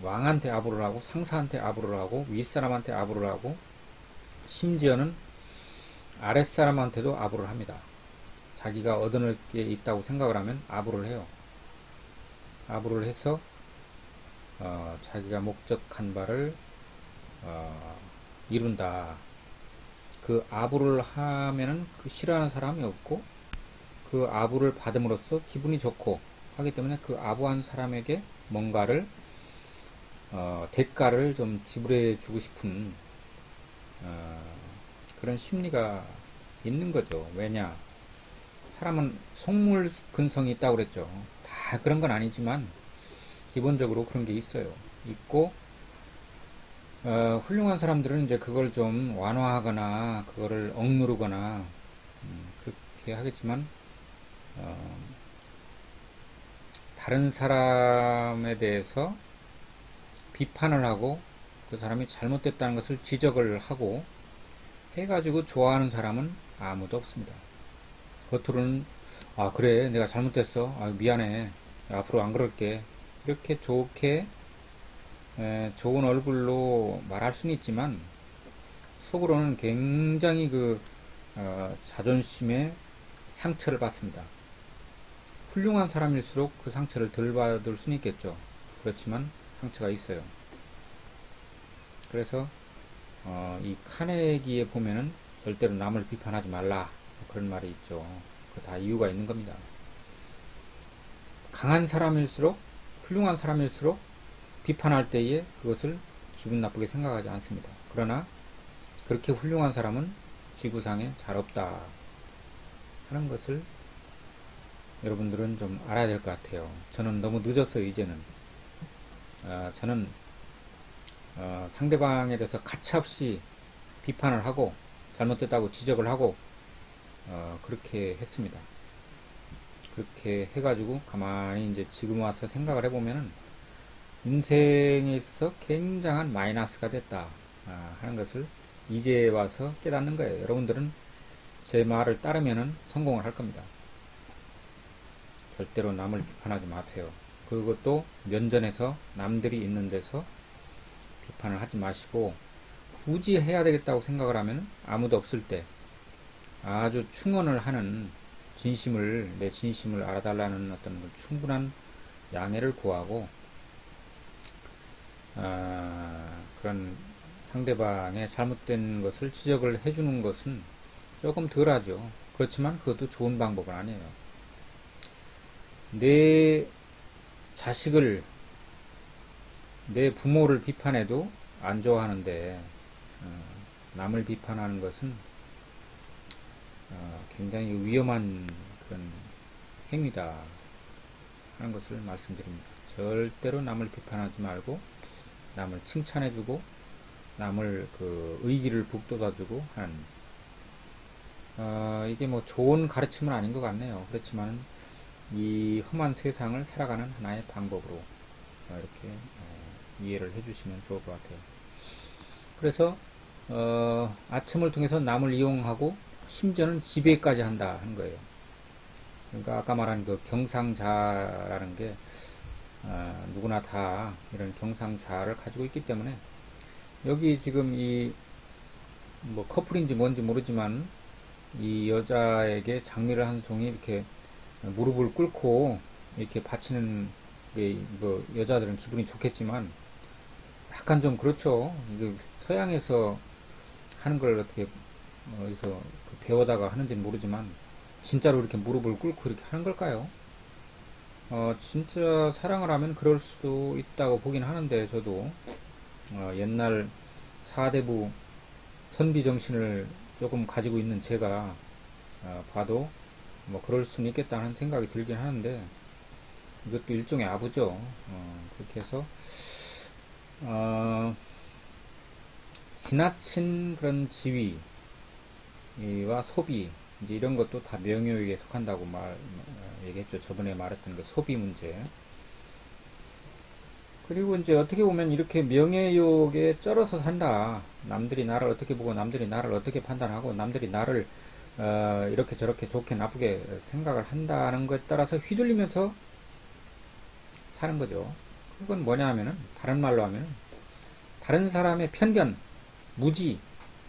왕한테 아부를 하고 상사한테 아부를 하고 윗사람한테 아부를 하고 심지어는 아랫사람한테도 아부를 합니다. 자기가 얻어낼 게 있다고 생각을 하면 아부를 해요. 아부를 해서 자기가 목적한 바를 이룬다. 그 아부를 하면은 그 싫어하는 사람이 없고 그 아부를 받음으로써 기분이 좋고 하기 때문에 그 아부한 사람에게 뭔가를 대가를 좀 지불해 주고 싶은 그런 심리가 있는 거죠. 왜냐? 사람은 속물 근성이 있다고 그랬죠. 다 그런 건 아니지만 기본적으로 그런 게 있어요. 있고 훌륭한 사람들은 이제 그걸 좀 완화하거나 그거를 억누르거나 그렇게 하겠지만 다른 사람에 대해서 비판을 하고 그 사람이 잘못됐다는 것을 지적을 하고 해가지고 좋아하는 사람은 아무도 없습니다. 겉으로는 그래 내가 잘못됐어 미안해 앞으로 안 그럴게 이렇게 좋게 좋은 얼굴로 말할 수는 있지만 속으로는 굉장히 자존심에 상처를 받습니다. 훌륭한 사람일수록 그 상처를 덜 받을 수는 있겠죠. 그렇지만 상처가 있어요. 그래서 이 카네기에 보면은 절대로 남을 비판하지 말라 그런 말이 있죠. 그 다 이유가 있는 겁니다. 강한 사람일수록, 훌륭한 사람일수록 비판할 때에 그것을 기분 나쁘게 생각하지 않습니다. 그러나 그렇게 훌륭한 사람은 지구상에 잘 없다 하는 것을 여러분들은 좀 알아야 될 것 같아요. 저는 너무 늦었어요. 이제는 저는 상대방에 대해서 가차없이 비판을 하고 잘못됐다고 지적을 하고 그렇게 했습니다. 그렇게 해가지고 가만히 이제 지금 와서 생각을 해보면은 인생에 있어서 굉장한 마이너스가 됐다 하는 것을 이제 와서 깨닫는 거예요. 여러분들은 제 말을 따르면은 성공을 할 겁니다. 절대로 남을 비판하지 마세요. 그것도 면전에서 남들이 있는 데서 비판을 하지 마시고, 굳이 해야 되겠다고 생각을 하면 아무도 없을 때 아주 충언을 하는 내 진심을 알아달라는 어떤 충분한 양해를 구하고, 그런 상대방의 잘못된 것을 지적을 해주는 것은 조금 덜하죠. 그렇지만 그것도 좋은 방법은 아니에요. 내 자식을, 내 부모를 비판해도 안 좋아하는데 남을 비판하는 것은 굉장히 위험한 그런 행위다 하는 것을 말씀드립니다. 절대로 남을 비판하지 말고 남을 칭찬해주고 남을 그 의기를 북돋아주고 하는, 이게 뭐 좋은 가르침은 아닌 것 같네요. 그렇지만 이 험한 세상을 살아가는 하나의 방법으로 이렇게 이해를 해주시면 좋을 것 같아요. 그래서 아첨을 통해서 남을 이용하고 심지어는 지배까지 한다 하는 거예요. 그러니까 아까 말한 그 경상자라는 게 누구나 다 이런 경상자를 가지고 있기 때문에, 여기 지금 이 뭐 커플인지 뭔지 모르지만 이 여자에게 장미를 한 송이 이렇게 무릎을 꿇고 이렇게 바치는 게 뭐 여자들은 기분이 좋겠지만 약간 좀 그렇죠. 이거 서양에서 하는 걸 어떻게 어디서 배워다가 하는지는 모르지만 진짜로 이렇게 무릎을 꿇고 이렇게 하는 걸까요? 진짜 사랑을 하면 그럴 수도 있다고 보긴 하는데, 저도 옛날 사대부 선비 정신을 조금 가지고 있는 제가 봐도 뭐 그럴 수는 있겠다는 생각이 들긴 하는데, 이것도 일종의 아부죠. 그렇게 해서 지나친 그런 지위와 소비, 이제 이런 것도 다 명예욕에 속한다고 얘기했죠. 저번에 말했던 그 소비 문제. 그리고 이제 어떻게 보면 이렇게 명예욕에 쩔어서 산다. 남들이 나를 어떻게 보고 남들이 나를 어떻게 판단하고 남들이 나를 이렇게 저렇게 좋게 나쁘게 생각을 한다는 것에 따라서 휘둘리면서 사는 거죠. 그건 뭐냐 하면은, 다른 말로 하면은 다른 사람의 편견, 무지,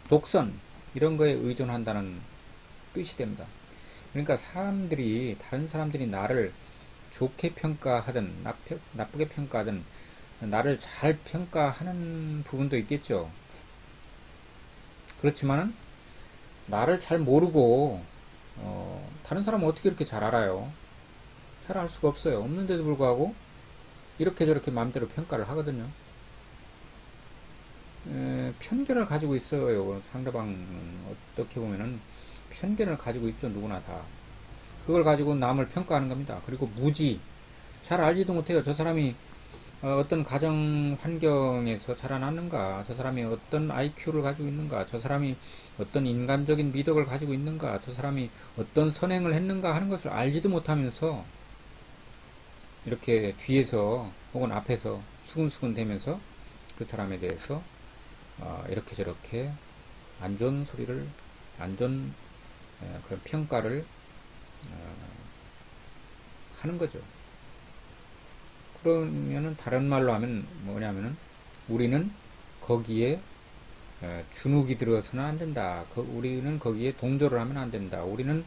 독선 이런 거에 의존한다는 뜻이 됩니다. 그러니까 다른 사람들이 나를 좋게 평가하든 나쁘게 평가하든 나를 잘 평가하는 부분도 있겠죠. 그렇지만은 나를 잘 모르고 다른 사람은 어떻게 이렇게 잘 알아요? 잘 알 수가 없어요. 없는데도 불구하고 이렇게 저렇게 마음대로 평가를 하거든요. 편견을 가지고 있어요. 상대방은 어떻게 보면은 편견을 가지고 있죠. 누구나 다. 그걸 가지고 남을 평가하는 겁니다. 그리고 무지, 잘 알지도 못해요. 저 사람이 어떤 가정 환경에서 자라났는가, 저 사람이 어떤 IQ를 가지고 있는가, 저 사람이 어떤 인간적인 미덕을 가지고 있는가, 저 사람이 어떤 선행을 했는가 하는 것을 알지도 못하면서 이렇게 뒤에서 혹은 앞에서 수근수근 대면서 그 사람에 대해서 이렇게 저렇게 안 좋은 소리를, 안 좋은 그런 평가를 하는 거죠. 그러면은 다른 말로 하면 뭐냐면은, 우리는 거기에 주눅이 들어서는 안 된다. 우리는 거기에 동조를 하면 안 된다. 우리는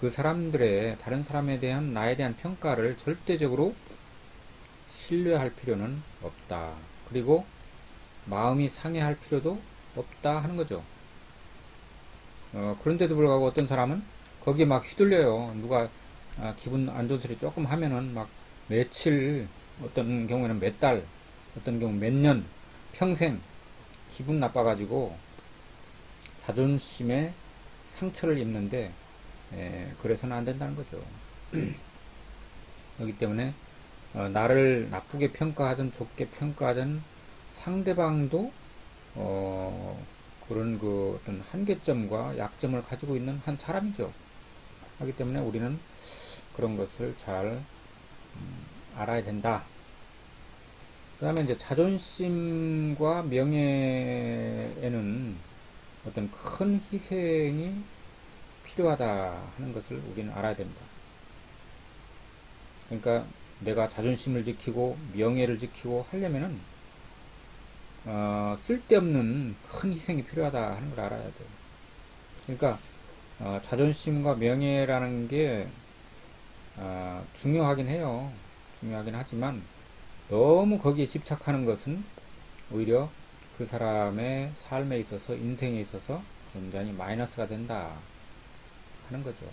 그 사람들의, 다른 사람에 대한 나에 대한 평가를 절대적으로 신뢰할 필요는 없다. 그리고 마음이 상해할 필요도 없다 하는 거죠. 그런데도 불구하고 어떤 사람은 거기에 막 휘둘려요. 누가 기분 안 좋은 소리 조금 하면은 막 며칠, 어떤 경우에는 몇 달, 어떤 경우 몇 년, 평생 기분 나빠가지고 자존심에 상처를 입는데, 그래서는 안 된다는 거죠. 그렇기 때문에 나를 나쁘게 평가하든 좋게 평가하든 상대방도 그런 그 어떤 한계점과 약점을 가지고 있는 한 사람이죠. 하기 때문에 우리는 그런 것을 잘 알아야 된다. 그 다음에 이제 자존심과 명예에는 어떤 큰 희생이 필요하다 하는 것을 우리는 알아야 됩니다. 그러니까 내가 자존심을 지키고 명예를 지키고 하려면은 쓸데없는 큰 희생이 필요하다 하는 걸 알아야 돼요. 그러니까 자존심과 명예라는 게 중요하긴 해요. 중요하긴 하지만 너무 거기에 집착하는 것은 오히려 그 사람의 삶에 있어서, 인생에 있어서 굉장히 마이너스가 된다 하는 거죠.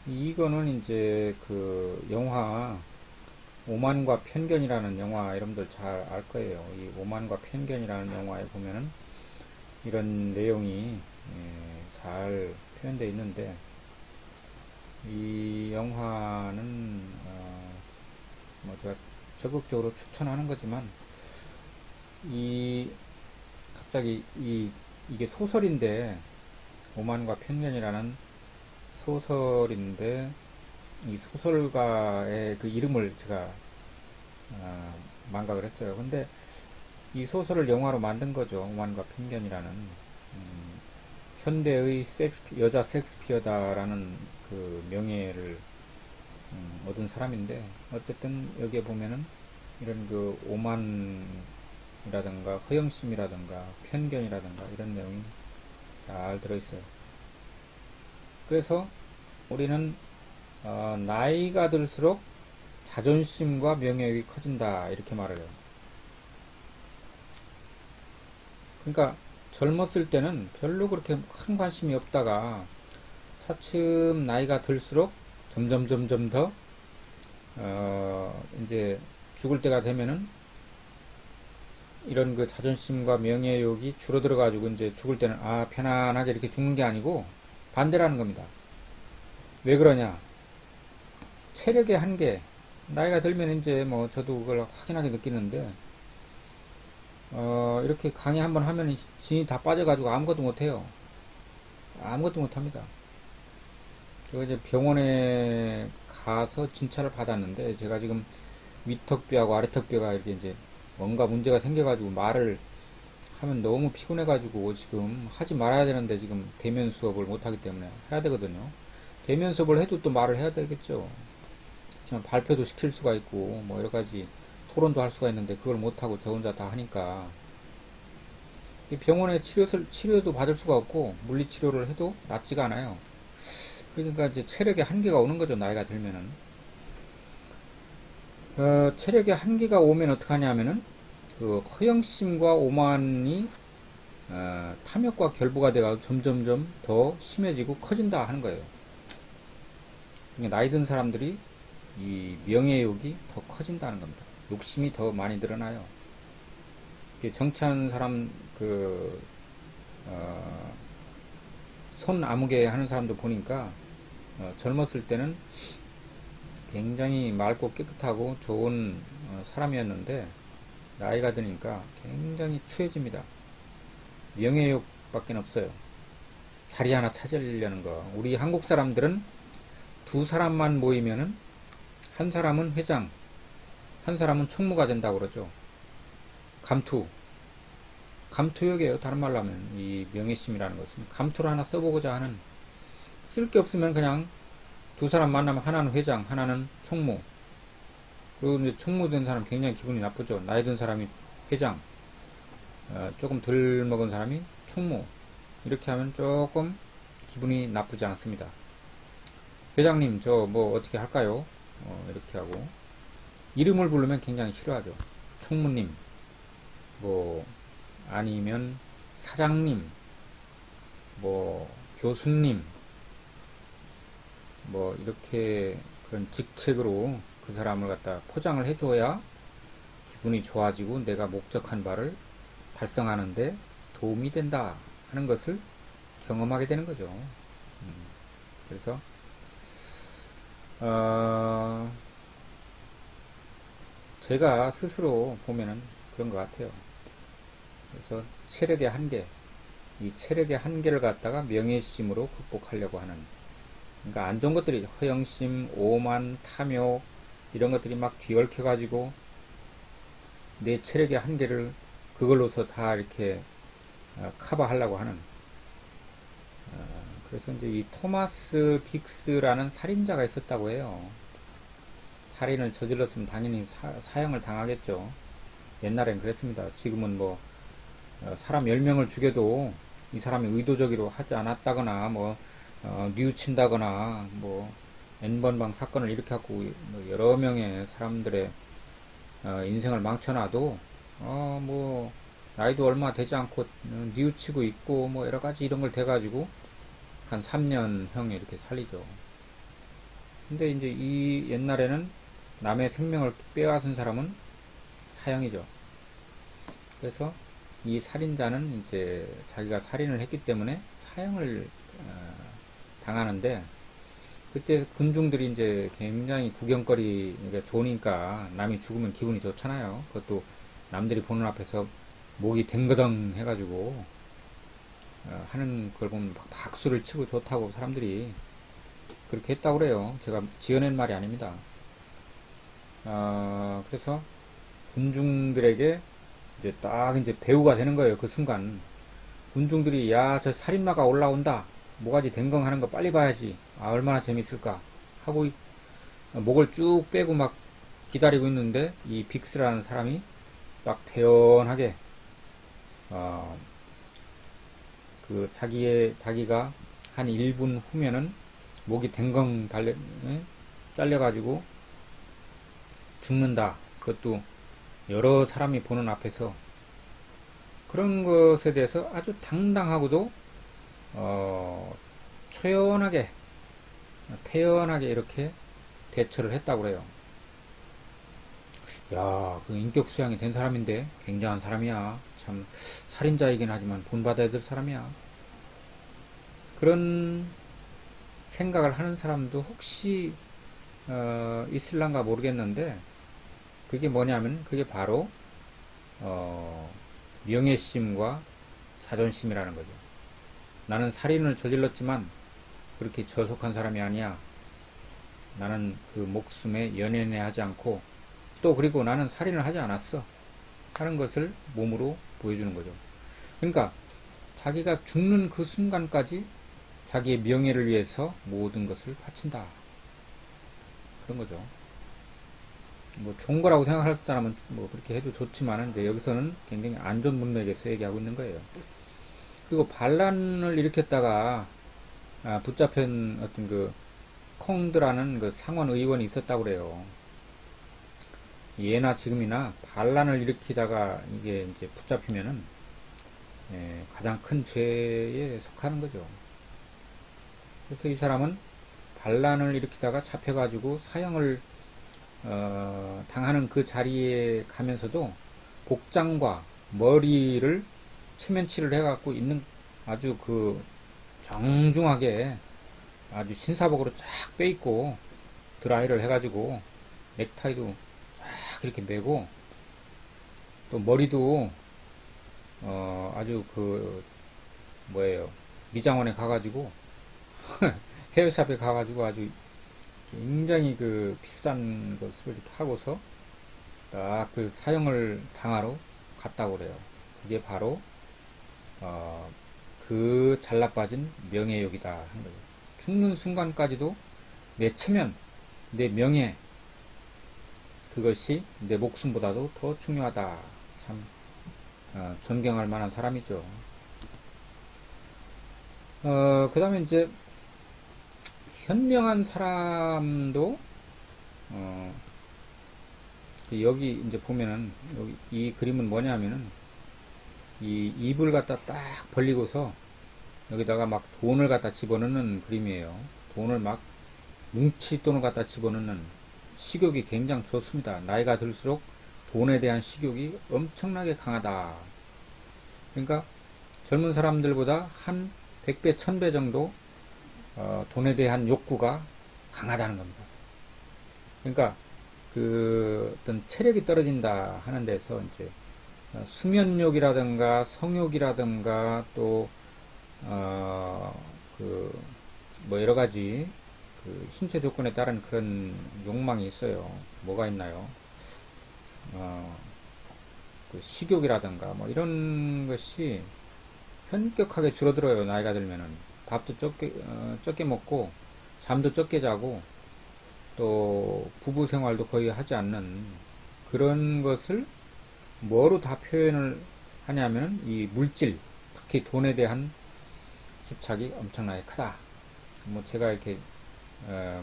이거는 이제 그 영화 오만과 편견이라는 영화 여러분들 잘 알 거예요. 이 오만과 편견이라는 영화에 보면은 이런 내용이 잘 표현되어 있는데, 이 영화는 뭐 제가 적극적으로 추천하는 거지만, 이 갑자기 이게 소설인데, 오만과 편견이라는 소설인데, 이 소설가의 그 이름을 제가 망각을 했어요. 근데 이 소설을 영화로 만든 거죠. 오만과 편견이라는. 현대의 여자 섹스피어다라는 그 명예를 얻은 사람인데, 어쨌든 여기에 보면은 이런 그 오만이라든가 허영심이라든가 편견이라든가 이런 내용이 잘 들어있어요. 그래서 우리는 나이가 들수록 자존심과 명예욕이 커진다 이렇게 말을 해요. 그러니까 젊었을 때는 별로 그렇게 큰 관심이 없다가 차츰 나이가 들수록 점점 더 이제 죽을 때가 되면은 이런 그 자존심과 명예욕이 줄어들어 가지고 이제 죽을 때는 편안하게 이렇게 죽는 게 아니고 반대라는 겁니다. 왜 그러냐? 체력의 한계. 나이가 들면 이제 뭐 저도 그걸 확연하게 느끼는데, 이렇게 강의 한번 하면 진이 다 빠져가지고 아무것도 못해요. 아무것도 못합니다. 제가 이제 병원에 가서 진찰을 받았는데, 제가 지금 위턱뼈하고 아래턱뼈가 이렇게 이제 뭔가 문제가 생겨가지고 말을 하면 너무 피곤해가지고 지금 하지 말아야 되는데 지금 대면 수업을 못하기 때문에 해야 되거든요. 대면 수업을 해도 또 말을 해야 되겠죠. 하지만 발표도 시킬 수가 있고 뭐 여러가지 토론도 할 수가 있는데 그걸 못하고 저 혼자 다 하니까 병원에 치료도 받을 수가 없고 물리치료를 해도 낫지가 않아요. 그러니까 이제 체력의 한계가 오는 거죠. 나이가 들면은. 체력의 한계가 오면 어떡하냐 하면은 그 허영심과 오만이 탐욕과 결부가 돼가지고 점점점 더 심해지고 커진다 하는 거예요. 그러니까 나이 든 사람들이 이 명예욕이 더 커진다는 겁니다. 욕심이 더 많이 늘어나요. 정치하는 사람 손 아무개 하는 사람도 보니까 젊었을 때는 굉장히 맑고 깨끗하고 좋은 사람이었는데 나이가 드니까 굉장히 추해집니다. 명예욕밖에 없어요. 자리 하나 찾으려는 거. 우리 한국 사람들은 두 사람만 모이면은 한 사람은 회장, 한 사람은 총무가 된다고 그러죠. 감투역이에요. 다른 말로 하면 이 명예심이라는 것은 감투를 하나 써보고자 하는, 쓸 게 없으면 그냥 두 사람 만나면 하나는 회장, 하나는 총무. 그리고 이제 총무 된 사람 굉장히 기분이 나쁘죠. 나이 든 사람이 회장, 조금 덜 먹은 사람이 총무. 이렇게 하면 조금 기분이 나쁘지 않습니다. 회장님, 저 뭐 어떻게 할까요? 이렇게 하고. 이름을 부르면 굉장히 싫어하죠. 총무님, 뭐 아니면 사장님, 뭐 교수님, 뭐 이렇게 그런 직책으로 그 사람을 갖다 포장을 해줘야 기분이 좋아지고 내가 목적한 바를 달성하는데 도움이 된다 하는 것을 경험하게 되는 거죠. 그래서 제가 스스로 보면은 그런 것 같아요. 그래서 체력의 한계, 이 체력의 한계를 갖다가 명예심으로 극복하려고 하는, 그러니까 안 좋은 것들이 허영심, 오만, 탐욕 이런 것들이 막 뒤얽혀 가지고 내 체력의 한계를 그걸로서 다 이렇게 커버하려고 하는. 그래서 이제 이 토마스 빅스라는 살인자가 있었다고 해요. 살인을 저질렀으면 당연히 사형을 당하겠죠. 옛날엔 그랬습니다. 지금은 뭐 사람 10명을 죽여도 이 사람이 의도적으로 하지 않았다거나 뭐 뉘우친다거나 뭐 N번방 사건을 일으켜갖고 뭐 여러 명의 사람들의 인생을 망쳐놔도 뭐 나이도 얼마 되지 않고 뉘우치고 있고 뭐 여러가지 이런 걸 대가지고 한 3년형에 이렇게 살리죠. 근데 이제 이 옛날에는 남의 생명을 빼앗은 사람은 사형이죠. 그래서 이 살인자는 이제 자기가 살인을 했기 때문에 사형을 당하는데, 그때 군중들이 이제 굉장히 구경거리가 좋으니까 남이 죽으면 기분이 좋잖아요. 그것도 남들이 보는 앞에서 목이 댕거덩 해가지고 하는 걸 보면 막 박수를 치고 좋다고 사람들이 그렇게 했다고 그래요. 제가 지어낸 말이 아닙니다. 그래서 군중들에게 이제 딱 이제 배우가 되는 거예요. 그 순간 군중들이 야, 저 살인마가 올라온다, 모가지 댕강하는 거 빨리 봐야지, 얼마나 재밌을까 하고 목을 쭉 빼고 막 기다리고 있는데, 이 빅스라는 사람이 딱 태연하게 그 자기가 한 1분 후면은 목이 댕강 잘려가지고 죽는다, 그것도 여러 사람이 보는 앞에서. 그런 것에 대해서 아주 당당하고도 초연하게 태연하게 이렇게 대처를 했다고 그래요. 야, 그 인격 수양이 된 사람인데 굉장한 사람이야. 참 살인자이긴 하지만 본받아야 될 사람이야. 그런 생각을 하는 사람도 혹시 있을란가 모르겠는데, 그게 뭐냐면 그게 바로 명예심과 자존심이라는 거죠. 나는 살인을 저질렀지만 그렇게 저속한 사람이 아니야. 나는 그 목숨에 연연해하지 않고, 또 그리고 나는 살인을 하지 않았어 하는 것을 몸으로 보여주는 거죠. 그러니까 자기가 죽는 그 순간까지 자기의 명예를 위해서 모든 것을 바친다, 그런 거죠. 뭐 좋은 거라고 생각할 사람은 뭐 그렇게 해도 좋지만, 이제 여기서는 굉장히 안 좋은 문맥에서 얘기하고 있는 거예요. 그리고 반란을 일으켰다가 붙잡힌 어떤 그 콩드라는 그 상원 의원이 있었다고 그래요. 예나 지금이나 반란을 일으키다가 이게 이제 붙잡히면은 가장 큰 죄에 속하는 거죠. 그래서 이 사람은 반란을 일으키다가 잡혀가지고 사형을 당하는 그 자리에 가면서도 복장과 머리를 체면치를 해갖고 있는, 아주 그 정중하게 아주 신사복으로 쫙 빼입고 드라이를 해가지고 넥타이도 쫙 이렇게 매고, 또 머리도 아주 그 뭐예요, 미장원에 가가지고 헤어샵에 가가지고 아주 굉장히 그 비싼 것을 이렇게 하고서 딱 그 사형을 당하러 갔다고 그래요. 그게 바로 그 잘나빠진 명예욕이다 하는 거죠. 죽는 순간까지도 내 체면, 내 명예, 그것이 내 목숨보다도 더 중요하다. 참 존경할 만한 사람이죠. 그 다음에 이제 현명한 사람도 여기 이제 보면은, 여기 이 그림은 뭐냐면은 이 입을 갖다 딱 벌리고서 여기다가 막 돈을 갖다 집어넣는 그림이에요. 돈을 막 뭉치돈을 갖다 집어넣는 식욕이 굉장히 좋습니다. 나이가 들수록 돈에 대한 식욕이 엄청나게 강하다. 그러니까 젊은 사람들보다 한 100배, 1000배 정도 돈에 대한 욕구가 강하다는 겁니다. 그러니까 그 어떤 체력이 떨어진다 하는 데서 이제 수면욕이라든가 성욕이라든가 또 그 뭐 여러 가지 그 신체 조건에 따른 그런 욕망이 있어요. 뭐가 있나요? 그 식욕이라든가 뭐 이런 것이 현격하게 줄어들어요. 나이가 들면은 밥도 적게 먹고 잠도 적게 자고 또 부부 생활도 거의 하지 않는 그런 것을 뭐로 다 표현을 하냐면 이 물질, 특히 돈에 대한 집착이 엄청나게 크다. 뭐 제가 이렇게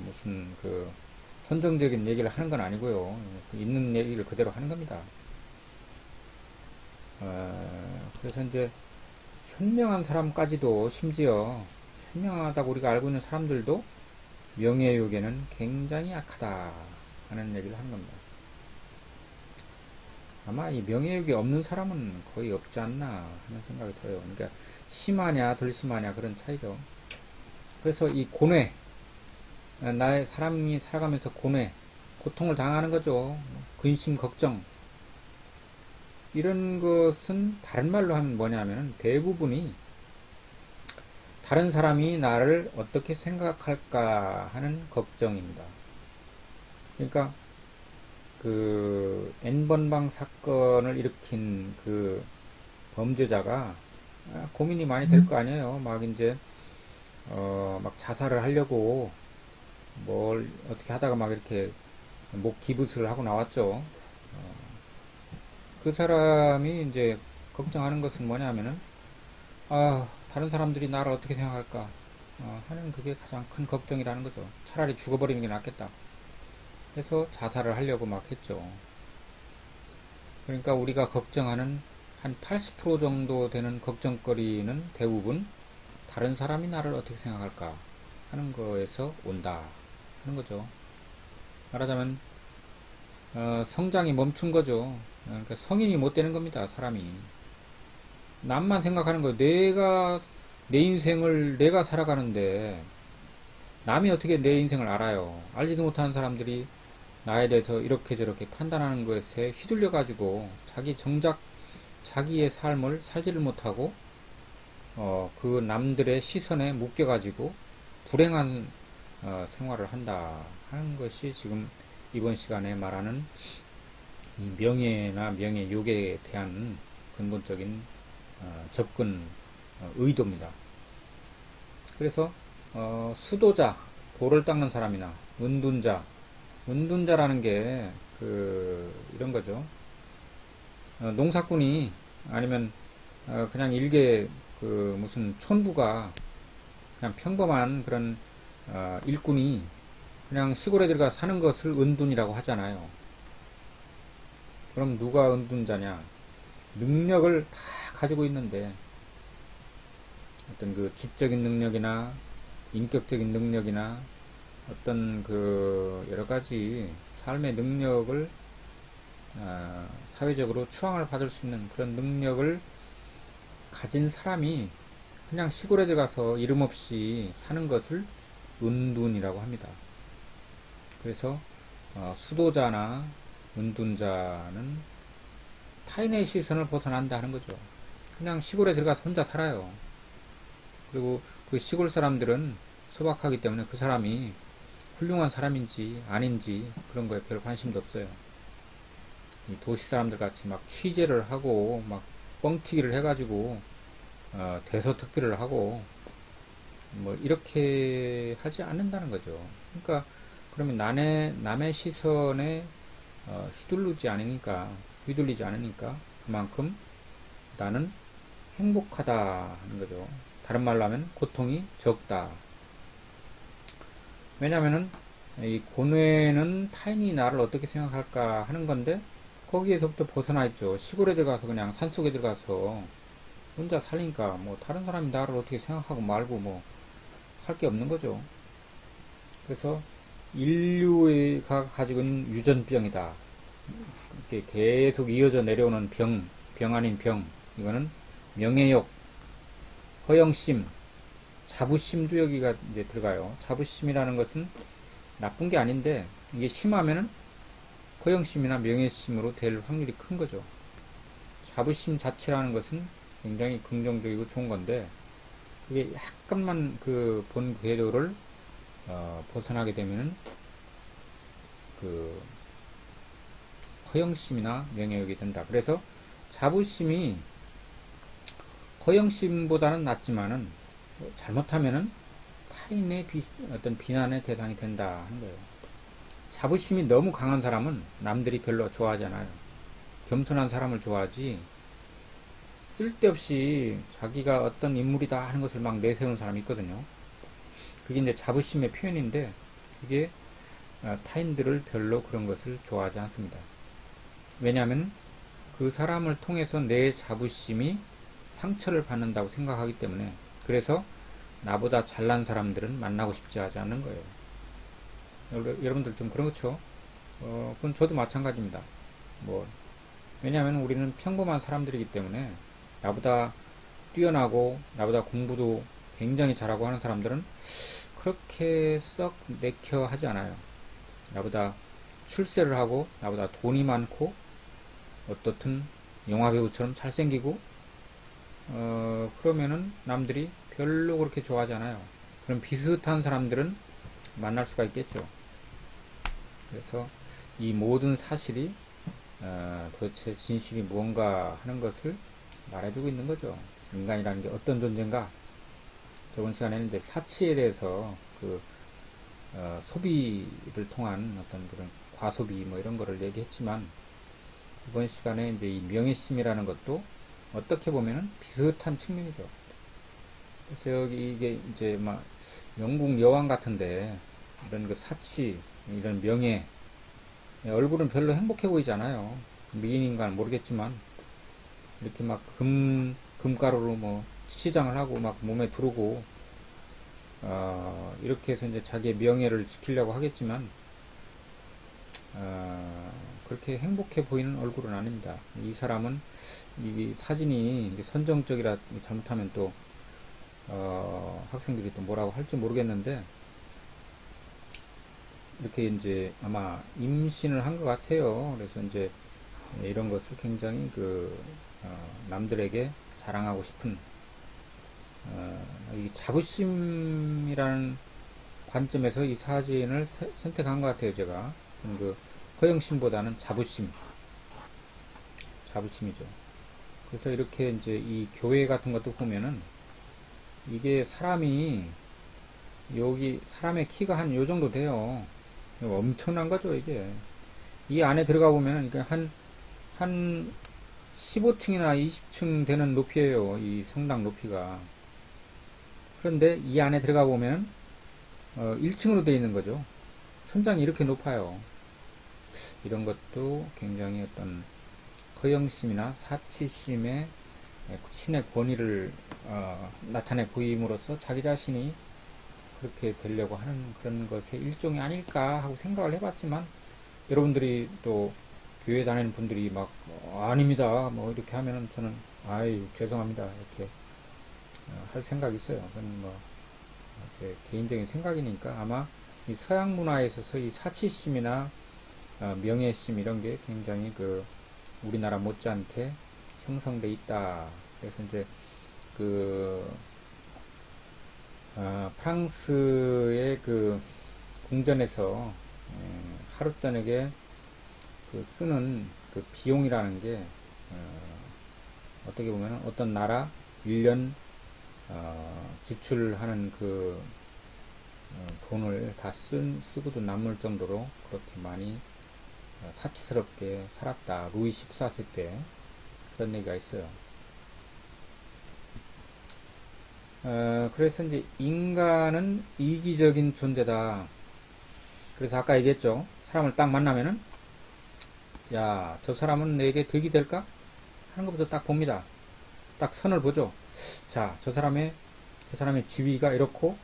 무슨 그 선정적인 얘기를 하는 건 아니고요. 있는 얘기를 그대로 하는 겁니다. 그래서 이제 현명한 사람까지도 심지어 현명하다고 우리가 알고 있는 사람들도 명예욕에는 굉장히 약하다 하는 얘기를 하는 겁니다. 아마 이 명예욕이 없는 사람은 거의 없지 않나 하는 생각이 들어요. 그러니까 심하냐 덜 심하냐 그런 차이죠. 그래서 이 고뇌, 나의 사람이 살아가면서 고뇌, 고통을 당하는 거죠. 근심, 걱정 이런 것은 다른 말로 하면 뭐냐면 대부분이 다른 사람이 나를 어떻게 생각할까 하는 걱정입니다. 그러니까 그 N번방 사건을 일으킨 그 범죄자가 고민이 많이 될 거 아니에요. 막 이제 막 자살을 하려고 뭘 어떻게 하다가 막 이렇게 목 기부스를 하고 나왔죠. 그 사람이 이제 걱정하는 것은 뭐냐면은 다른 사람들이 나를 어떻게 생각할까 하는 그게 가장 큰 걱정이라는 거죠. 차라리 죽어버리는 게 낫겠다. 그래서 자살을 하려고 막 했죠. 그러니까 우리가 걱정하는 한 80% 정도 되는 걱정거리는 대부분 다른 사람이 나를 어떻게 생각할까 하는 거에서 온다 하는 거죠. 말하자면 성장이 멈춘 거죠. 그러니까 성인이 못 되는 겁니다. 사람이 남만 생각하는 거예요. 내 인생을 내가 살아가는데 남이 어떻게 내 인생을 알아요. 알지도 못하는 사람들이 나에 대해서 이렇게 저렇게 판단하는 것에 휘둘려 가지고 정작 자기의 삶을 살지를 못하고 그 남들의 시선에 묶여 가지고 불행한 생활을 한다 하는 것이 지금 이번 시간에 말하는 이 명예나 명예욕에 대한 근본적인 접근 의도입니다. 그래서 수도자, 돌을 닦는 사람이나 은둔자라는 게 이런 거죠. 농사꾼이 아니면 그냥 일개 무슨 촌부가 그냥 평범한 그런 일꾼이 그냥 시골에 들어가 사는 것을 은둔이라고 하잖아요. 그럼 누가 은둔자냐? 능력을 다 가지고 있는데 어떤 그 지적인 능력이나 인격적인 능력이나 어떤 그 여러 가지 삶의 능력을 사회적으로 추앙을 받을 수 있는 그런 능력을 가진 사람이 그냥 시골에 들어가서 이름 없이 사는 것을 은둔이라고 합니다. 그래서 수도자나 은둔자는 타인의 시선을 벗어난다 하는 거죠. 그냥 시골에 들어가서 혼자 살아요. 그리고 그 시골 사람들은 소박하기 때문에 그 사람이 훌륭한 사람인지 아닌지 그런 거에 별 관심도 없어요. 이 도시 사람들 같이 막 취재를 하고 막 뻥튀기를 해가지고 대서특필을 하고 뭐 이렇게 하지 않는다는 거죠. 그러니까 그러면 남의 시선에 휘둘리지 않으니까 그만큼 나는 행복하다 하는 거죠. 다른 말로 하면 고통이 적다. 왜냐면은 이 고뇌는 타인이 나를 어떻게 생각할까 하는 건데 거기에서부터 벗어나 있죠. 시골에 들어가서 그냥 산속에 들어가서 혼자 살니까 뭐 다른 사람이 나를 어떻게 생각하고 말고 뭐 할 게 없는 거죠. 그래서 인류가 가지고 있는 유전병이다. 이렇게 계속 이어져 내려오는 병 아닌 병. 이거는 명예욕, 허영심, 자부심도 여기가 이제 들어가요. 자부심이라는 것은 나쁜 게 아닌데 이게 심하면은 허영심이나 명예심으로 될 확률이 큰 거죠. 자부심 자체라는 것은 굉장히 긍정적이고 좋은 건데 이게 약간만 그 본 궤도를 벗어나게 되면은 그 허영심이나 명예욕이 된다. 그래서 자부심이 허영심보다는 낫지만은 잘못하면은 타인의 어떤 비난의 대상이 된다 하는 거예요. 자부심이 너무 강한 사람은 남들이 별로 좋아하지 않아요. 겸손한 사람을 좋아하지 쓸데없이 자기가 어떤 인물이다 하는 것을 막 내세우는 사람이 있거든요. 그게 이제 자부심의 표현인데 그게 타인들을 별로 그런 것을 좋아하지 않습니다. 왜냐하면 그 사람을 통해서 내 자부심이 상처를 받는다고 생각하기 때문에 그래서 나보다 잘난 사람들은 만나고 싶지 하지 않는 거예요. 여러분들 좀 그런 거죠? 그건 저도 마찬가지입니다. 왜냐하면 우리는 평범한 사람들이기 때문에 나보다 뛰어나고 나보다 공부도 굉장히 잘하고 하는 사람들은 그렇게 썩 내켜 하지 않아요. 나보다 출세를 하고 나보다 돈이 많고 어떻든 영화배우처럼 잘생기고 그러면은 남들이 별로 그렇게 좋아하지 않아요. 그럼 비슷한 사람들은 만날 수가 있겠죠. 그래서 이 모든 사실이 도대체 진실이 무언가 하는 것을 말해주고 있는 거죠. 인간이라는 게 어떤 존재인가? 저번 시간에는 이제 사치에 대해서 소비를 통한 어떤 그런 과소비 뭐 이런 거를 얘기했지만 이번 시간에 이제 이 명예심이라는 것도 어떻게 보면은 비슷한 측면이죠. 그래서 여기 이게 이제 막 영국 여왕 같은데 이런 그 사치, 이런 명예, 얼굴은 별로 행복해 보이지 않아요. 미인인가는 모르겠지만 이렇게 막 금가루로 뭐 치장을 하고 막 몸에 두르고 이렇게 해서 이제 자기의 명예를 지키려고 하겠지만 그렇게 행복해 보이는 얼굴은 아닙니다. 이 사람은 이 사진이 선정적이라 잘못하면 또 학생들이 또 뭐라고 할지 모르겠는데 이렇게 이제 아마 임신을 한 것 같아요. 그래서 이제 이런 것을 굉장히 남들에게 자랑하고 싶은 이 자부심이라는 관점에서 이 사진을 선택한 것 같아요. 제가 허영심보다는 자부심이죠. 그래서 이렇게 이제 이 교회 같은 것도 보면은 이게 사람이 여기 사람의 키가 한 요 정도 돼요. 엄청난 거죠, 이게. 이 안에 들어가 보면 한 15층이나 20층 되는 높이에요. 이 성당 높이가. 그런데 이 안에 들어가 보면 1층으로 되어 있는 거죠. 천장이 이렇게 높아요. 이런 것도 굉장히 어떤 허영심이나 사치심의 신의 권위를 나타내 보임으로써 자기 자신이 그렇게 되려고 하는 그런 것의 일종이 아닐까 하고 생각을 해봤지만 여러분들이 또 교회 다니는 분들이 막 아닙니다 뭐 이렇게 하면은 저는 아유 죄송합니다 이렇게 할 생각이 있어요. 그건 뭐 제 개인적인 생각이니까 아마 이 서양 문화에 있어서 이 사치심이나 명예심 이런 게 굉장히 우리나라 못지않게 형성돼 있다. 그래서 이제 프랑스의 궁전에서 하루 저녁에 쓰는 비용이라는 게 어떻게 보면 어떤 나라 1년 지출하는 돈을 다 쓰고도 남을 정도로 그렇게 많이 사치스럽게 살았다. 루이 14세 때 그런 얘기가 있어요. 그래서 이제 인간은 이기적인 존재다. 그래서 아까 얘기했죠. 사람을 딱 만나면은 야, 저 사람은 내게 득이 될까? 하는 것부터 딱 봅니다. 딱 선을 보죠. 자, 저 사람의 지위가 이렇고,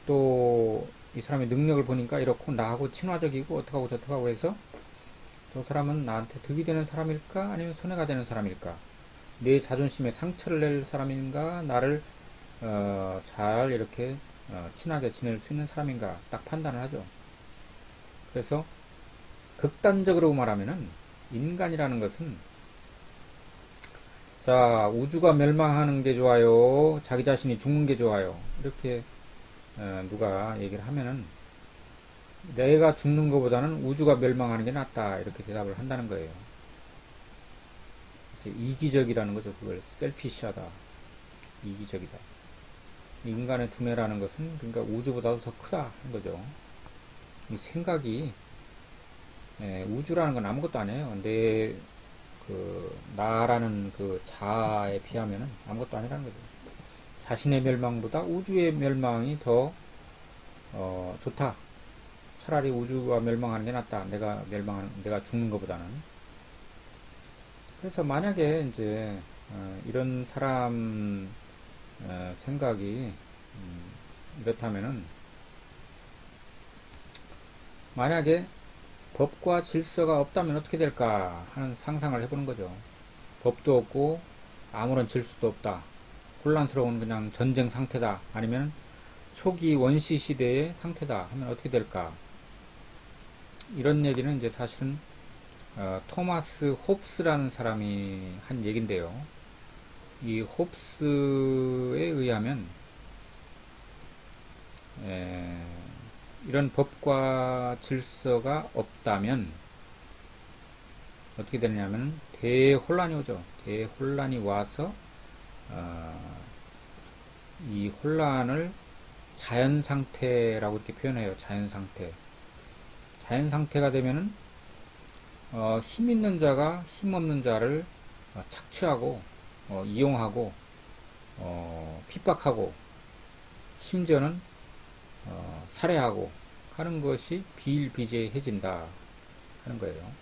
또 이 사람의 능력을 보니까 이렇고, 나하고 친화적이고 어떡하고 저떡하고 해서 저 사람은 나한테 득이 되는 사람일까 아니면 손해가 되는 사람일까, 내 자존심에 상처를 낼 사람인가, 나를 잘 이렇게 친하게 지낼 수 있는 사람인가 딱 판단을 하죠. 그래서 극단적으로 말하면은 인간이라는 것은, 자, 우주가 멸망하는 게 좋아요, 자기 자신이 죽는 게 좋아요, 이렇게 누가 얘기를 하면은 내가 죽는 것보다는 우주가 멸망하는 게 낫다, 이렇게 대답을 한다는 거예요. 그래서 이기적이라는 거죠. 그걸 셀피시하다, 이기적이다. 인간의 두뇌라는 것은 그러니까 우주보다도 더 크다 하는 거죠. 이 생각이, 우주라는 건 아무것도 아니에요. 나라는 그 자아에 비하면은 아무것도 아니라는 거죠. 자신의 멸망보다 우주의 멸망이 더 좋다. 차라리 우주가 멸망하는 게 낫다. 내가 죽는 것보다는. 그래서 만약에 이제 이런 사람 생각이 이렇다면은, 만약에 법과 질서가 없다면 어떻게 될까 하는 상상을 해보는 거죠. 법도 없고 아무런 질서도 없다. 혼란스러운 그냥 전쟁 상태다. 아니면 초기 원시 시대의 상태다 하면 어떻게 될까? 이런 얘기는 이제 사실은 토마스 홉스라는 사람이 한 얘긴데요. 이 홉스에 의하면 이런 법과 질서가 없다면 어떻게 되느냐면 대혼란이 오죠. 대혼란이 와서 이 혼란을 자연상태라고 이렇게 표현해요. 자연상태. 자연상태가 되면은 힘 있는 자가 힘 없는 자를 착취하고 이용하고 핍박하고 심지어는 살해하고 하는 것이 비일비재해진다 하는 거예요.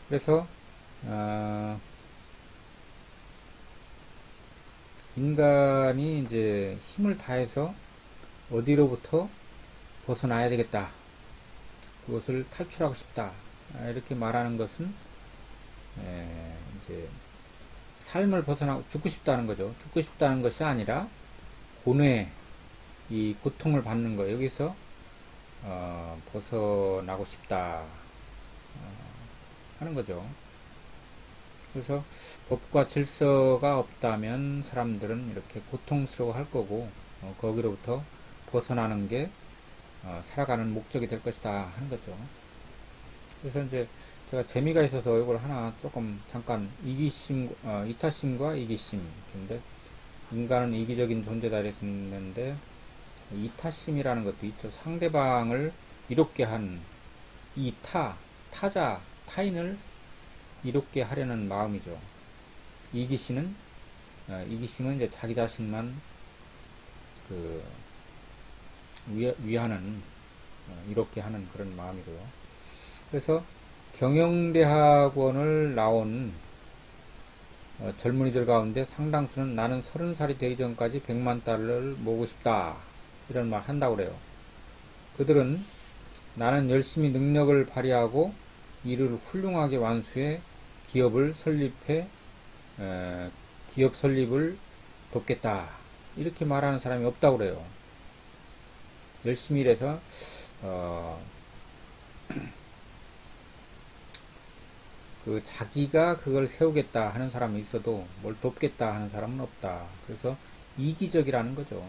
그래서 인간이 이제 힘을 다해서 어디로부터 벗어나야 되겠다, 그것을 탈출하고 싶다, 이렇게 말하는 것은 이제 삶을 벗어나고 죽고 싶다는 거죠. 죽고 싶다는 것이 아니라 고뇌, 이 고통을 받는 거, 여기서 벗어나고 싶다 하는 거죠. 그래서 법과 질서가 없다면 사람들은 이렇게 고통스러워 할 거고, 거기로부터 벗어나는 게 살아가는 목적이 될 것이다 하는 거죠. 그래서 이제 제가 재미가 있어서 이걸 하나 조금 잠깐 이타심과 이기심. 근데 인간은 이기적인 존재다 이랬는데, 이타심이라는 것도 있죠. 상대방을 이롭게 하는 타자, 타인을 이롭게 하려는 마음이죠. 이기심은 이제 자기 자신만 위하는, 이롭게 하는 그런 마음이고요. 그래서 경영대학원을 나온 젊은이들 가운데 상당수는 나는 30살이 되기 전까지 100만 달러를 모으고 싶다, 이런 말 한다고 그래요. 그들은 나는 열심히 능력을 발휘하고 이를 훌륭하게 완수해 기업을 설립해 기업 설립을 돕겠다, 이렇게 말하는 사람이 없다고 그래요. 열심히 일해서 자기가 그걸 세우겠다 하는 사람이 있어도 뭘 돕겠다 하는 사람은 없다. 그래서 이기적이라는 거죠.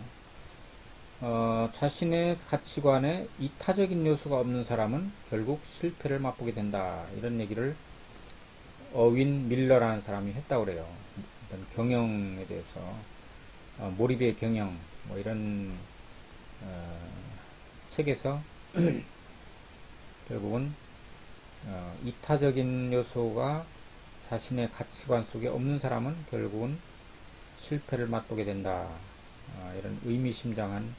자신의 가치관에 이타적인 요소가 없는 사람은 결국 실패를 맛보게 된다, 이런 얘기를 어윈 밀러라는 사람이 했다고 그래요. 경영에 대해서 몰입의 경영, 뭐 이런 책에서 결국은 이타적인 요소가 자신의 가치관 속에 없는 사람은 결국은 실패를 맛보게 된다, 이런 의미심장한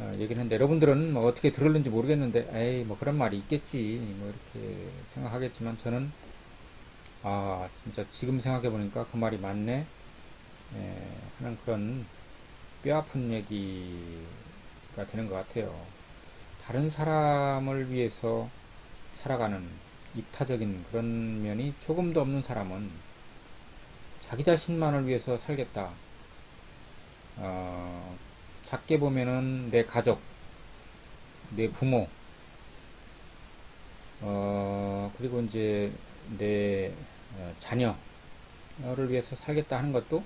얘기를 했는데, 여러분들은 뭐 어떻게 들었는지 모르겠는데, 에이, 뭐 그런 말이 있겠지, 뭐 이렇게 생각하겠지만, 저는, 진짜 지금 생각해보니까 그 말이 맞네, 하는 그런 뼈아픈 얘기가 되는 것 같아요. 다른 사람을 위해서 살아가는 이타적인 그런 면이 조금도 없는 사람은 자기 자신만을 위해서 살겠다. 작게 보면은 내 가족, 내 부모, 그리고 이제 내 자녀를 위해서 살겠다 하는 것도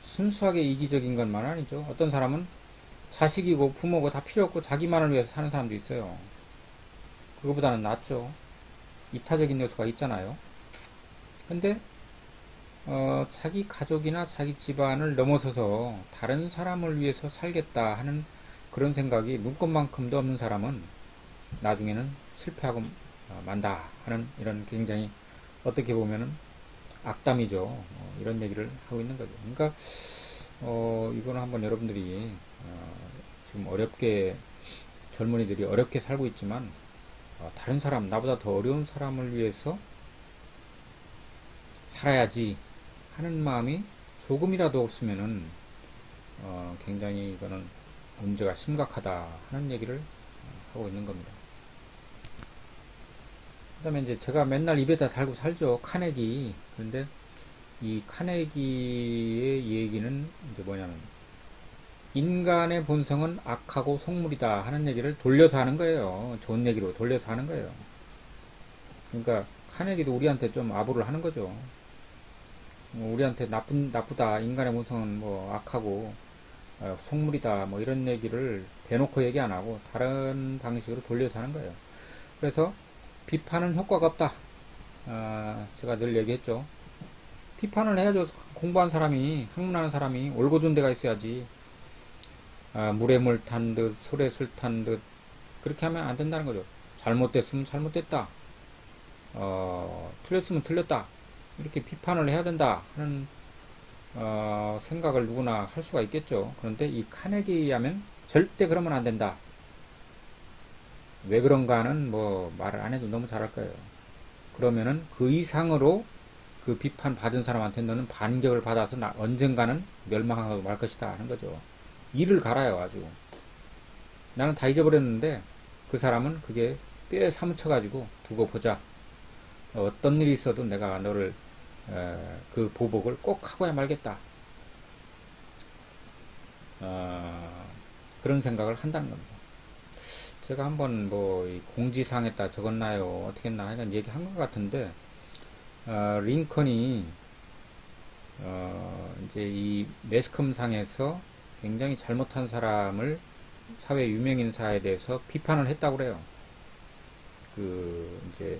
순수하게 이기적인 것만 아니죠. 어떤 사람은 자식이고 부모고 다 필요 없고 자기만을 위해서 사는 사람도 있어요. 그거보다는 낫죠. 이타적인 요소가 있잖아요. 근데 자기 가족이나 자기 집안을 넘어서서 다른 사람을 위해서 살겠다 하는 그런 생각이 눈꽃만큼도 없는 사람은 나중에는 실패하고 만다 하는 이런 굉장히 어떻게 보면은 악담이죠. 이런 얘기를 하고 있는 거죠. 그러니까 이거는 한번 여러분들이 지금 어렵게 젊은이들이 어렵게 살고 있지만 다른 사람, 나보다 더 어려운 사람을 위해서 살아야지 하는 마음이 조금이라도 없으면은 굉장히 이거는 문제가 심각하다 하는 얘기를 하고 있는 겁니다. 그 다음에 이제 제가 맨날 입에다 달고 살죠. 카네기. 그런데 이 카네기의 얘기는 이제 뭐냐면 인간의 본성은 악하고 속물이다 하는 얘기를 돌려서 하는 거예요. 좋은 얘기로 돌려서 하는 거예요. 그러니까 카네기도 우리한테 좀 아부를 하는 거죠. 우리한테 나쁘다. 인간의 본성은 뭐 악하고 속물이다. 뭐 이런 얘기를 대놓고 얘기 안 하고 다른 방식으로 돌려서 하는 거예요. 그래서 비판은 효과가 없다. 제가 늘 얘기했죠. 비판을 해야죠. 공부한 사람이, 학문하는 사람이 올곧은 데가 있어야지. 물에 물 탄 듯, 솔에 술 탄 듯, 그렇게 하면 안 된다는 거죠. 잘못됐으면 잘못됐다. 틀렸으면 틀렸다. 이렇게 비판을 해야 된다 하는 생각을 누구나 할 수가 있겠죠. 그런데 이 카네기에 하면 절대 그러면 안 된다. 왜 그런가는 뭐 말을 안 해도 너무 잘할 거예요. 그러면은 그 이상으로 그 비판 받은 사람한테 너는 반격을 받아서 언젠가는 멸망하고 말 것이다 하는 거죠. 이를 갈아요, 아주. 나는 다 잊어버렸는데 그 사람은 그게 뼈에 사무쳐가지고 두고 보자. 어떤 일이 있어도 내가 너를 그 보복을 꼭 하고야 말겠다. 그런 생각을 한다는 겁니다. 제가 한번 뭐 공지사항에다 적었나요? 어떻게 했나 하여간 얘기한 것 같은데 링컨이 이제 이 매스컴상에서 굉장히 잘못한 사람을 사회 유명인사에 대해서 비판을 했다고 그래요. 그 이제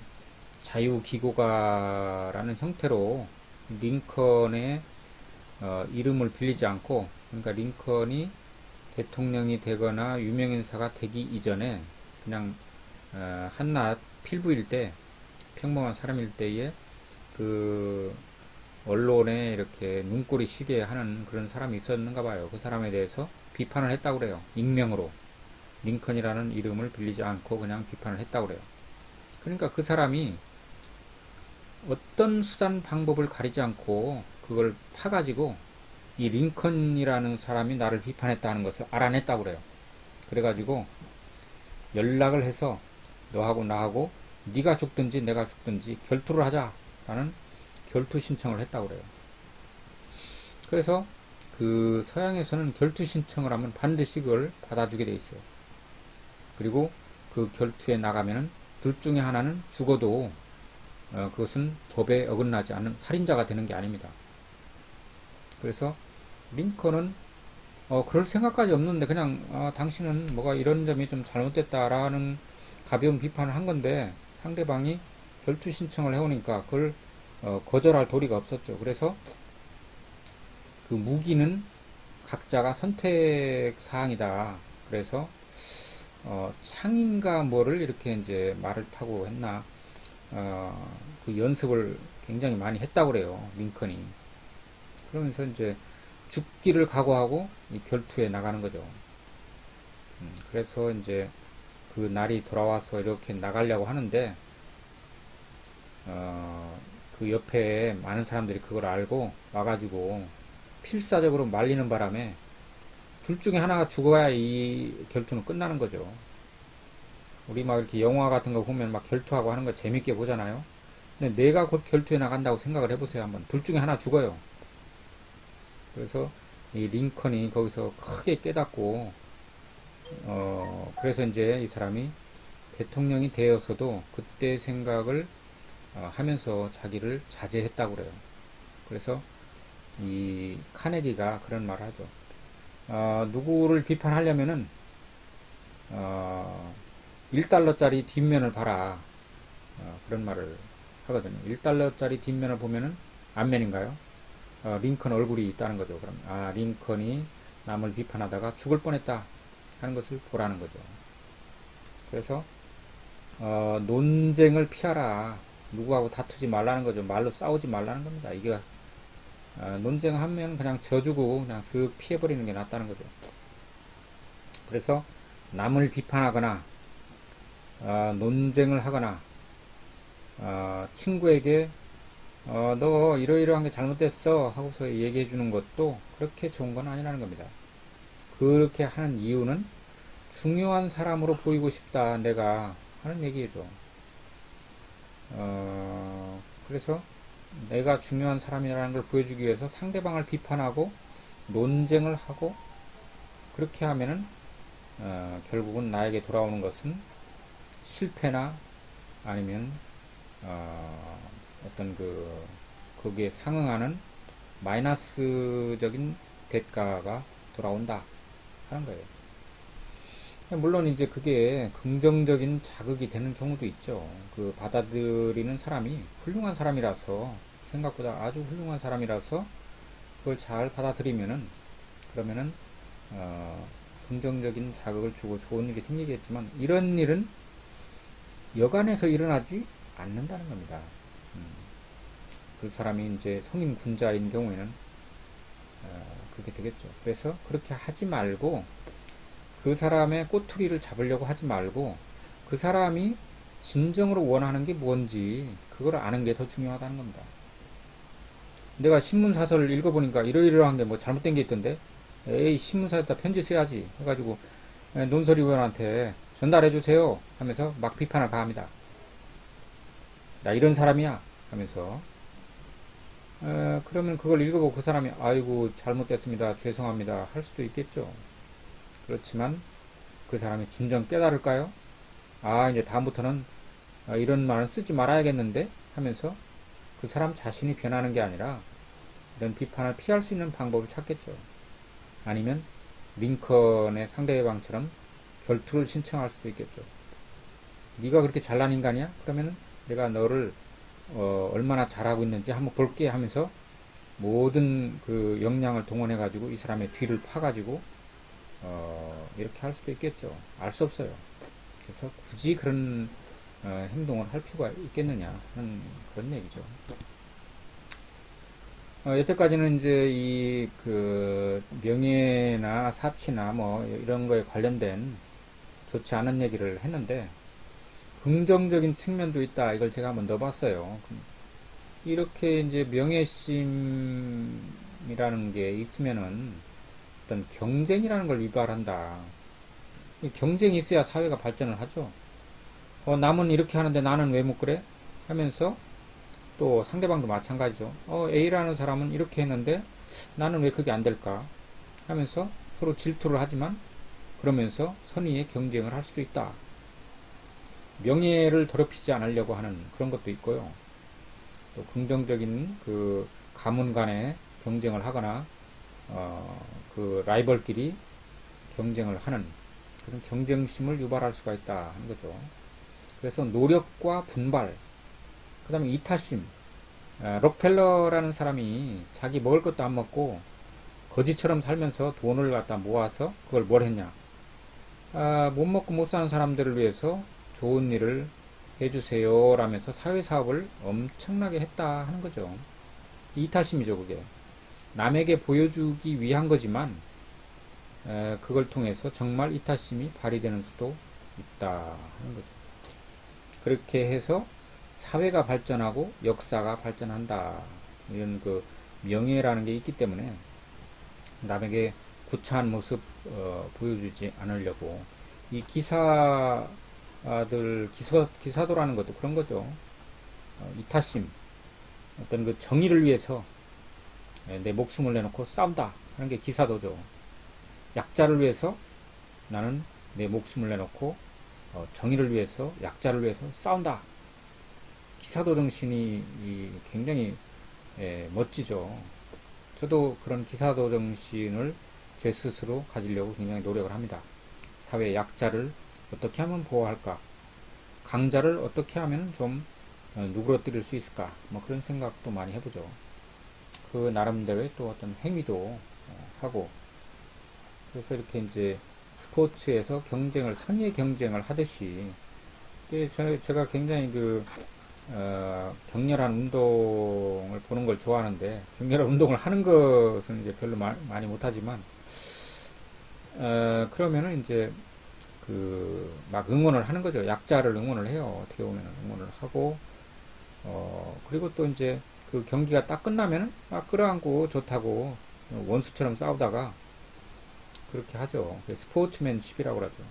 자유기고가라는 형태로 링컨의 이름을 빌리지 않고, 그러니까 링컨이 대통령이 되거나 유명인사가 되기 이전에 그냥 한낱 필부일 때, 평범한 사람일 때에 그 언론에 이렇게 눈꼬리 쉬게 하는 그런 사람이 있었는가 봐요. 그 사람에 대해서 비판을 했다고 그래요. 익명으로. 링컨이라는 이름을 빌리지 않고 그냥 비판을 했다고 그래요. 그러니까 그 사람이 어떤 수단 방법을 가리지 않고 그걸 파가지고 이 링컨이라는 사람이 나를 비판했다는 것을 알아냈다고 그래요. 그래가지고 연락을 해서 너하고 나하고 네가 죽든지 내가 죽든지 결투를 하자라는 결투 신청을 했다고 그래요. 그래서 그 서양에서는 결투 신청을 하면 반드시 그걸 받아주게 돼 있어요. 그리고 그 결투에 나가면은 둘 중에 하나는 죽어도 그것은 법에 어긋나지 않는 살인자가 되는 게 아닙니다. 그래서 링컨은 그럴 생각까지 없는데 그냥 당신은 뭐가 이런 점이 좀 잘못됐다라는 가벼운 비판을 한 건데 상대방이 결투 신청을 해오니까 그걸 거절할 도리가 없었죠. 그래서 그 무기는 각자가 선택 사항이다. 그래서 창인가 뭐를 이렇게 이제 말을 타고 했나 그 연습을 굉장히 많이 했다고 그래요. 링컨이. 그러면서 이제 죽기를 각오하고 이 결투에 나가는 거죠. 그래서 이제 그 날이 돌아와서 이렇게 나가려고 하는데, 그 옆에 많은 사람들이 그걸 알고 와가지고 필사적으로 말리는 바람에 둘 중에 하나가 죽어야 이 결투는 끝나는 거죠. 우리 막 이렇게 영화 같은 거 보면 막 결투하고 하는 거 재밌게 보잖아요. 근데 내가 곧 결투에 나간다고 생각을 해보세요. 한번. 둘 중에 하나 죽어요. 그래서 이 링컨이 거기서 크게 깨닫고, 그래서 이제 이 사람이 대통령이 되어서도 그때 생각을 하면서 자기를 자제했다고 그래요. 그래서 이 카네디가 그런 말을 하죠. 누구를 비판하려면은 1달러짜리 뒷면을 봐라. 그런 말을 하거든요. 1달러짜리 뒷면을 보면은 앞면인가요? 링컨 얼굴이 있다는 거죠. 그럼 링컨이 남을 비판하다가 죽을 뻔했다 하는 것을 보라는 거죠. 그래서 논쟁을 피하라. 누구하고 다투지 말라는 거죠. 말로 싸우지 말라는 겁니다. 이게 논쟁하면 그냥 져주고 그냥 슥 피해버리는 게 낫다는 거죠. 그래서 남을 비판하거나 논쟁을 하거나 친구에게 너 이러이러한 게 잘못됐어 하고서 얘기해 주는 것도 그렇게 좋은 건 아니라는 겁니다. 그렇게 하는 이유는 중요한 사람으로 보이고 싶다 내가 하는 얘기죠. 그래서 내가 중요한 사람이라는 걸 보여주기 위해서 상대방을 비판하고 논쟁을 하고 그렇게 하면은 결국은 나에게 돌아오는 것은 실패나 아니면 어떤 거기에 상응하는 마이너스적인 대가가 돌아온다 하는 거예요. 물론 이제 그게 긍정적인 자극이 되는 경우도 있죠. 그 받아들이는 사람이 훌륭한 사람이라서 생각보다 아주 훌륭한 사람이라서 그걸 잘 받아들이면은 그러면은 긍정적인 자극을 주고 좋은 일이 생기겠지만 이런 일은 여간에서 일어나지 않는다는 겁니다. 그 사람이 이제 성인 군자인 경우에는 그렇게 되겠죠. 그래서 그렇게 하지 말고 그 사람의 꼬투리를 잡으려고 하지 말고 그 사람이 진정으로 원하는 게 뭔지 그걸 아는 게 더 중요하다는 겁니다. 내가 신문사설을 읽어보니까 이러이러한 게 뭐 잘못된 게 있던데 에이 신문사에다 편지 써야지 해가지고 논설위원한테 전달해주세요 하면서 막 비판을 가합니다. 나 이런 사람이야 하면서 그러면 그걸 읽어보고 그 사람이 아이고 잘못됐습니다 죄송합니다 할 수도 있겠죠. 그렇지만 그 사람이 진정 깨달을까요? 이제 다음부터는 이런 말은 쓰지 말아야겠는데 하면서 그 사람 자신이 변하는 게 아니라 이런 비판을 피할 수 있는 방법을 찾겠죠. 아니면 링컨의 상대방처럼 결투를 신청할 수도 있겠죠. 네가 그렇게 잘난 인간이야? 그러면 내가 너를 얼마나 잘하고 있는지 한번 볼게 하면서 모든 그 역량을 동원해 가지고 이 사람의 뒤를 파 가지고 이렇게 할 수도 있겠죠. 알 수 없어요. 그래서 굳이 그런 행동을 할 필요가 있겠느냐 하는 그런 얘기죠. 여태까지는 이제 이 그 명예나 사치나 뭐 이런 거에 관련된 좋지 않은 얘기를 했는데 긍정적인 측면도 있다. 이걸 제가 한번 넣어봤어요. 이렇게 이제 명예심이라는 게 있으면은 어떤 경쟁이라는 걸 유발한다. 경쟁이 있어야 사회가 발전을 하죠. 남은 이렇게 하는데 나는 왜 못 그래? 하면서 또 상대방도 마찬가지죠. A라는 사람은 이렇게 했는데 나는 왜 그게 안 될까? 하면서 서로 질투를 하지만 그러면서 선의의 경쟁을 할 수도 있다. 명예를 더럽히지 않으려고 하는 그런 것도 있고요. 또 긍정적인 그 가문 간의 경쟁을 하거나 그 라이벌끼리 경쟁을 하는 그런 경쟁심을 유발할 수가 있다 하는 거죠. 그래서 노력과 분발, 그 다음에 이타심. 록펠러라는 사람이 자기 먹을 것도 안 먹고 거지처럼 살면서 돈을 갖다 모아서 그걸 뭘 했냐? 못 먹고 못 사는 사람들을 위해서 좋은 일을 해주세요 라면서 사회사업을 엄청나게 했다 하는 거죠. 이타심이죠 그게. 남에게 보여주기 위한 거지만 그걸 통해서 정말 이타심이 발휘되는 수도 있다 하는 거죠. 그렇게 해서 사회가 발전하고 역사가 발전한다. 이런 그 명예라는 게 있기 때문에 남에게 구차한 모습 보여주지 않으려고 이 기사도라는 것도 그런 거죠. 이타심, 어떤 그 정의를 위해서 내 목숨을 내놓고 싸운다 하는 게 기사도죠. 약자를 위해서 나는 내 목숨을 내놓고 정의를 위해서, 약자를 위해서 싸운다. 기사도 정신이 굉장히 멋지죠. 저도 그런 기사도 정신을 제 스스로 가지려고 굉장히 노력을 합니다. 사회 약자를 어떻게 하면 보호할까? 강자를 어떻게 하면 좀 누그러뜨릴 수 있을까? 뭐 그런 생각도 많이 해보죠. 그 나름대로의 또 어떤 행위도 하고, 그래서 이렇게 이제 스포츠에서 선의의 경쟁을 하듯이, 제가 굉장히 격렬한 운동을 보는 걸 좋아하는데, 격렬한 운동을 하는 것은 이제 별로 많이 못하지만, 그러면은 이제 막 응원을 하는 거죠. 약자를 응원을 해요. 어떻게 보면 응원을 하고, 그리고 또 이제 그 경기가 딱 끝나면은 막 끌어안고 좋다고 원수처럼 싸우다가 그렇게 하죠. 스포츠맨십이라고 그러죠.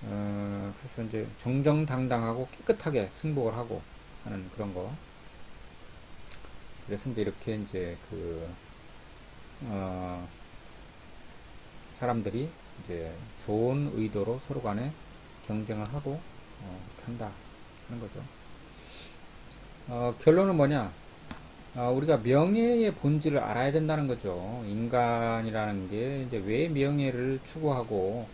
그래서 이제 정정당당하고 깨끗하게 승복을 하고 하는 그런 거. 그래서 이제 이렇게 이제 사람들이 이제 좋은 의도로 서로 간에 경쟁을 하고 이렇게 한다 하는 거죠. 결론은 뭐냐? 우리가 명예의 본질을 알아야 된다는 거죠. 인간이라는 게 이제 왜 명예를 추구하고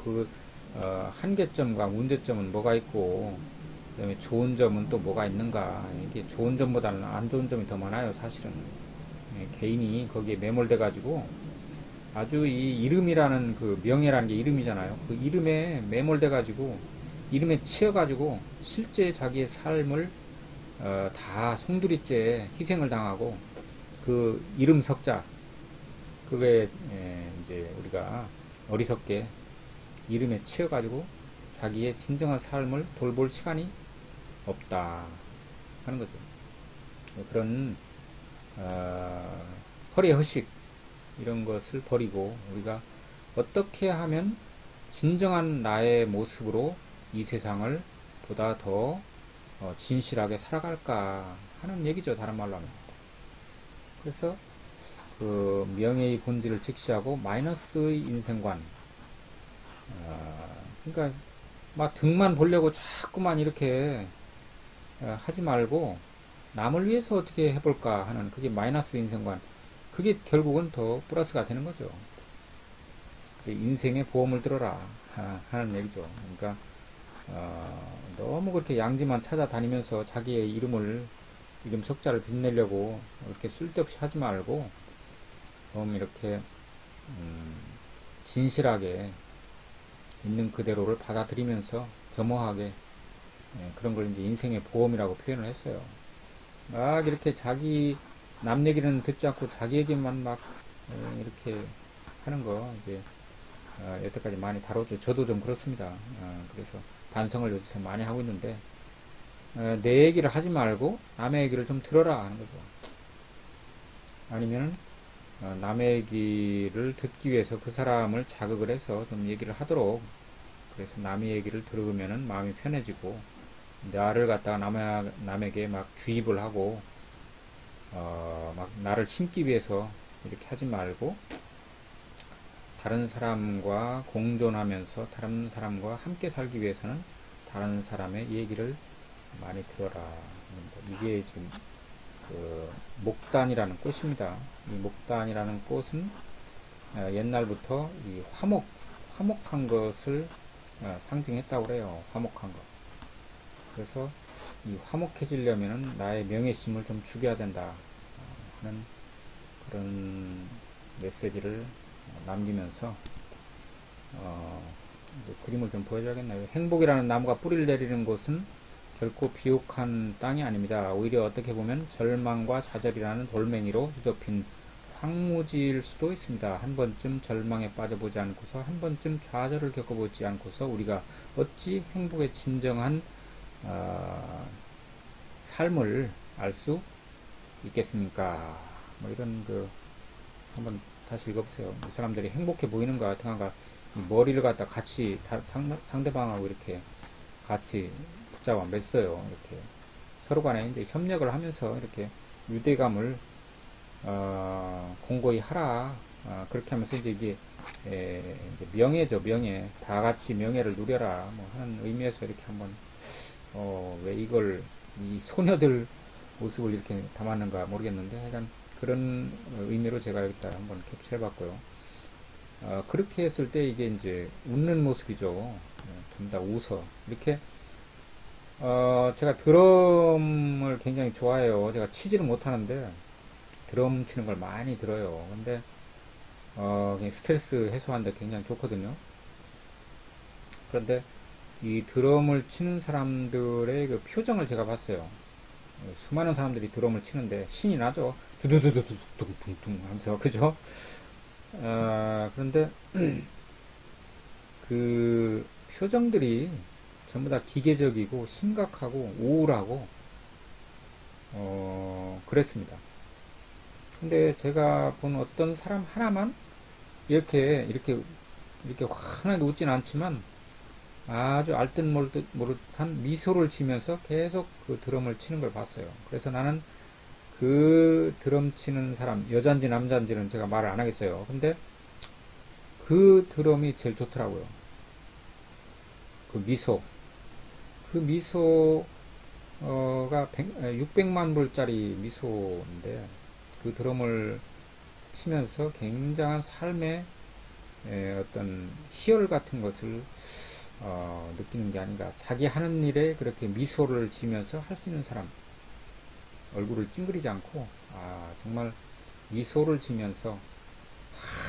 한계점과 문제점은 뭐가 있고, 그 다음에 좋은 점은 또 뭐가 있는가. 이게 좋은 점보다는 안 좋은 점이 더 많아요, 사실은. 개인이 거기에 매몰돼 가지고 아주 이 이름이라는 명예라는 게 이름이잖아요. 그 이름에 매몰돼 가지고 이름에 치여 가지고 실제 자기의 삶을 다 송두리째 희생을 당하고 그 이름 석자, 그게 이제 우리가 어리석게 이름에 치여가지고 자기의 진정한 삶을 돌볼 시간이 없다 하는 거죠. 그런 허례 허식 이런 것을 버리고 우리가 어떻게 하면 진정한 나의 모습으로 이 세상을 보다 더 진실하게 살아갈까 하는 얘기죠. 다른 말로 하면. 그래서 명예의 본질을 직시하고 마이너스의 인생관, 그러니까 막 득만 보려고 자꾸만 이렇게 하지 말고 남을 위해서 어떻게 해볼까 하는 그게 마이너스 인생관, 그게 결국은 더 플러스가 되는 거죠. 인생의 보험을 들어라 하는 얘기죠. 그러니까 너무 그렇게 양지만 찾아다니면서 자기의 이름 석자를 빛내려고 이렇게 쓸데없이 하지 말고 좀 이렇게 진실하게 있는 그대로를 받아들이면서 겸허하게 그런 걸 이제 인생의 보험이라고 표현을 했어요. 막 이렇게 남 얘기는 듣지 않고 자기 얘기만 막 이렇게 하는 거 이제 여태까지 많이 다뤘죠. 저도 좀 그렇습니다. 그래서 반성을 요새 많이 하고 있는데 내 얘기를 하지 말고 남의 얘기를 좀 들어라 하는 거죠. 아니면 남의 얘기를 듣기 위해서 그 사람을 자극을 해서 좀 얘기를 하도록, 그래서 남의 얘기를 들으면은 마음이 편해지고 나를 갖다가 남에게 막 주입을 하고 막 나를 심기 위해서 이렇게 하지 말고 다른 사람과 공존하면서 다른 사람과 함께 살기 위해서는 다른 사람의 얘기를 많이 들어라. 이게 지금 목단이라는 꽃입니다. 이 목단이라는 꽃은 옛날부터 이 화목한 것을 상징했다고 그래요. 화목한 것. 그래서 이 화목해지려면은 나의 명예심을 좀 죽여야 된다 하는 그런 메시지를 남기면서 그림을 좀 보여줘야겠나요? 행복이라는 나무가 뿌리를 내리는 곳은 결코 비옥한 땅이 아닙니다. 오히려 어떻게 보면 절망과 좌절이라는 돌멩이로 뒤덮인 황무지일 수도 있습니다. 한 번쯤 절망에 빠져보지 않고서, 한 번쯤 좌절을 겪어보지 않고서 우리가 어찌 행복의 진정한 삶을 알 수 있겠습니까? 뭐 이런 한번 다시 읽어보세요. 이 사람들이 행복해 보이는 것 같은가, 머리를 갖다 같이 상대방하고 이렇게 같이 붙잡아 맸어요. 이렇게 서로 간에 이제 협력을 하면서 이렇게 유대감을 공고히 하라. 그렇게 하면서 이제 이게 이제 명예죠, 명예. 다 같이 명예를 누려라. 뭐 하는 의미에서 이렇게 한번 왜 이걸 이 소녀들 모습을 이렇게 담았는가 모르겠는데, 하여간 그런 의미로 제가 여기다 한번 캡처해봤고요. 그렇게 했을 때 이게 이제 웃는 모습이죠. 전부 다 웃어. 이렇게 제가 드럼을 굉장히 좋아해요. 제가 치지는 못하는데 드럼 치는 걸 많이 들어요. 근데 그냥 스트레스 해소하는데 굉장히 좋거든요. 그런데 이 드럼을 치는 사람들의 그 표정을 제가 봤어요. 수많은 사람들이 드럼을 치는데 신이 나죠. 두두두두두둥둥둥 하면서, 그죠? 그런데 그 표정들이 전부 다 기계적이고 심각하고 우울하고 그랬습니다. 근데 제가 본 어떤 사람 하나만 이렇게 환하게 웃진 않지만 아주 알듯 모르듯 모르듯한 미소를 지면서 계속 그 드럼을 치는 걸 봤어요. 그래서 나는 그 드럼 치는 사람, 여잔지 남잔지는 제가 말을 안 하겠어요. 근데 그 드럼이 제일 좋더라고요. 그 미소. 그 미소가 600만 불짜리 미소인데, 그 드럼을 치면서 굉장한 삶의 어떤 희열 같은 것을 느끼는 게 아닌가. 자기 하는 일에 그렇게 미소를 지면서 할 수 있는 사람, 얼굴을 찡그리지 않고 정말 미소를 지면서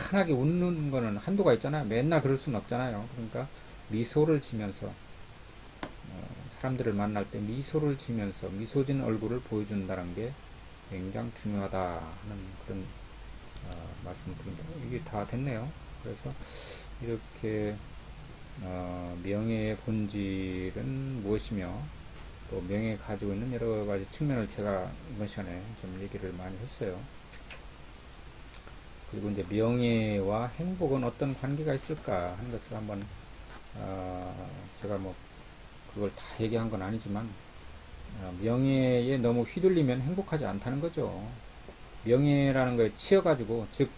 환하게 웃는 거는 한도가 있잖아요. 맨날 그럴 수는 없잖아요. 그러니까 미소를 지면서 사람들을 만날 때 미소를 지면서 미소 진 얼굴을 보여준다는 게 굉장히 중요하다 하는 그런 말씀을 드립니다. 이게 다 됐네요. 그래서 이렇게 명예의 본질은 무엇이며, 또 명예가 가지고 있는 여러 가지 측면을 제가 이번 시간에 좀 얘기를 많이 했어요. 그리고 이제 명예와 행복은 어떤 관계가 있을까 하는 것을 한번 제가 뭐 그걸 다 얘기한 건 아니지만, 명예에 너무 휘둘리면 행복하지 않다는 거죠. 명예라는 거에 치여가지고, 즉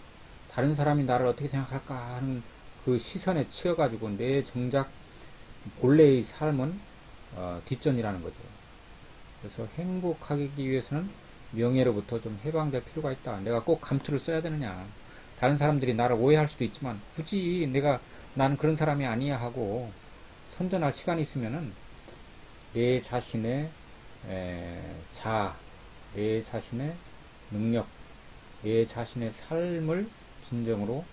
다른 사람이 나를 어떻게 생각할까 하는 그 시선에 치여가지고 내 정작 본래의 삶은 뒷전이라는 거죠. 그래서 행복하기 위해서는 명예로부터 좀 해방될 필요가 있다. 내가 꼭 감투를 써야 되느냐. 다른 사람들이 나를 오해할 수도 있지만 굳이 나는 그런 사람이 아니야 하고 선전할 시간이 있으면은 내 자신의 자아, 내 자신의 능력, 내 자신의 삶을 진정으로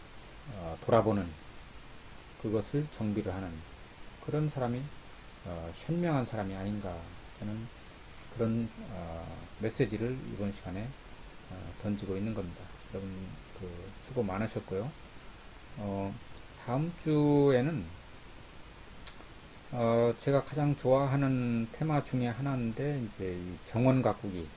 돌아보는, 그것을 정비를 하는 그런 사람이 현명한 사람이 아닌가. 저는 그런 메시지를 이번 시간에 던지고 있는 겁니다. 여러분 수고 많으셨고요. 다음 주에는 제가 가장 좋아하는 테마 중에 하나인데, 이제 이 정원 가꾸기.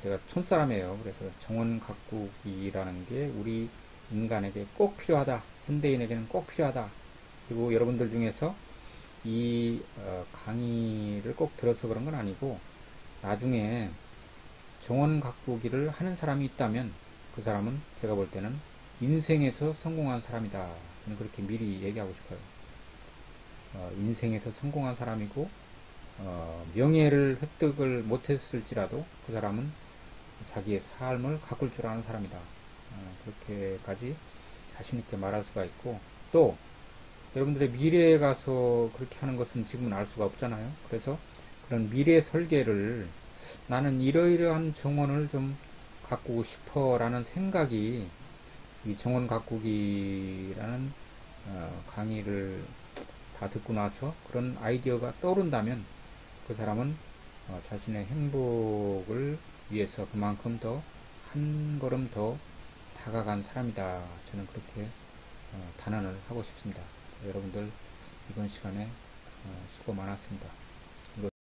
제가 촌사람이에요. 그래서 정원 가꾸기라는 게 우리 인간에게 꼭 필요하다. 현대인에게는 꼭 필요하다. 그리고 여러분들 중에서 이 강의를 꼭 들어서 그런 건 아니고, 나중에 정원 가꾸기를 하는 사람이 있다면 그 사람은 제가 볼 때는 인생에서 성공한 사람이다. 저는 그렇게 미리 얘기하고 싶어요. 인생에서 성공한 사람이고, 명예를 획득을 못했을지라도 그 사람은 자기의 삶을 가꿀 줄 아는 사람이다. 그렇게까지 자신있게 말할 수가 있고, 또 여러분들의 미래에 가서 그렇게 하는 것은 지금은 알 수가 없잖아요. 그래서 그런 미래 설계를, 나는 이러이러한 정원을 좀 가꾸고 싶어 라는 생각이, 이 정원 가꾸기라는 강의를 다 듣고 나서 그런 아이디어가 떠오른다면 그 사람은 자신의 행복을 위해서 그만큼 더 한 걸음 더 다가간 사람이다. 저는 그렇게 단언을 하고 싶습니다. 여러분들 이번 시간에 수고 많았습니다.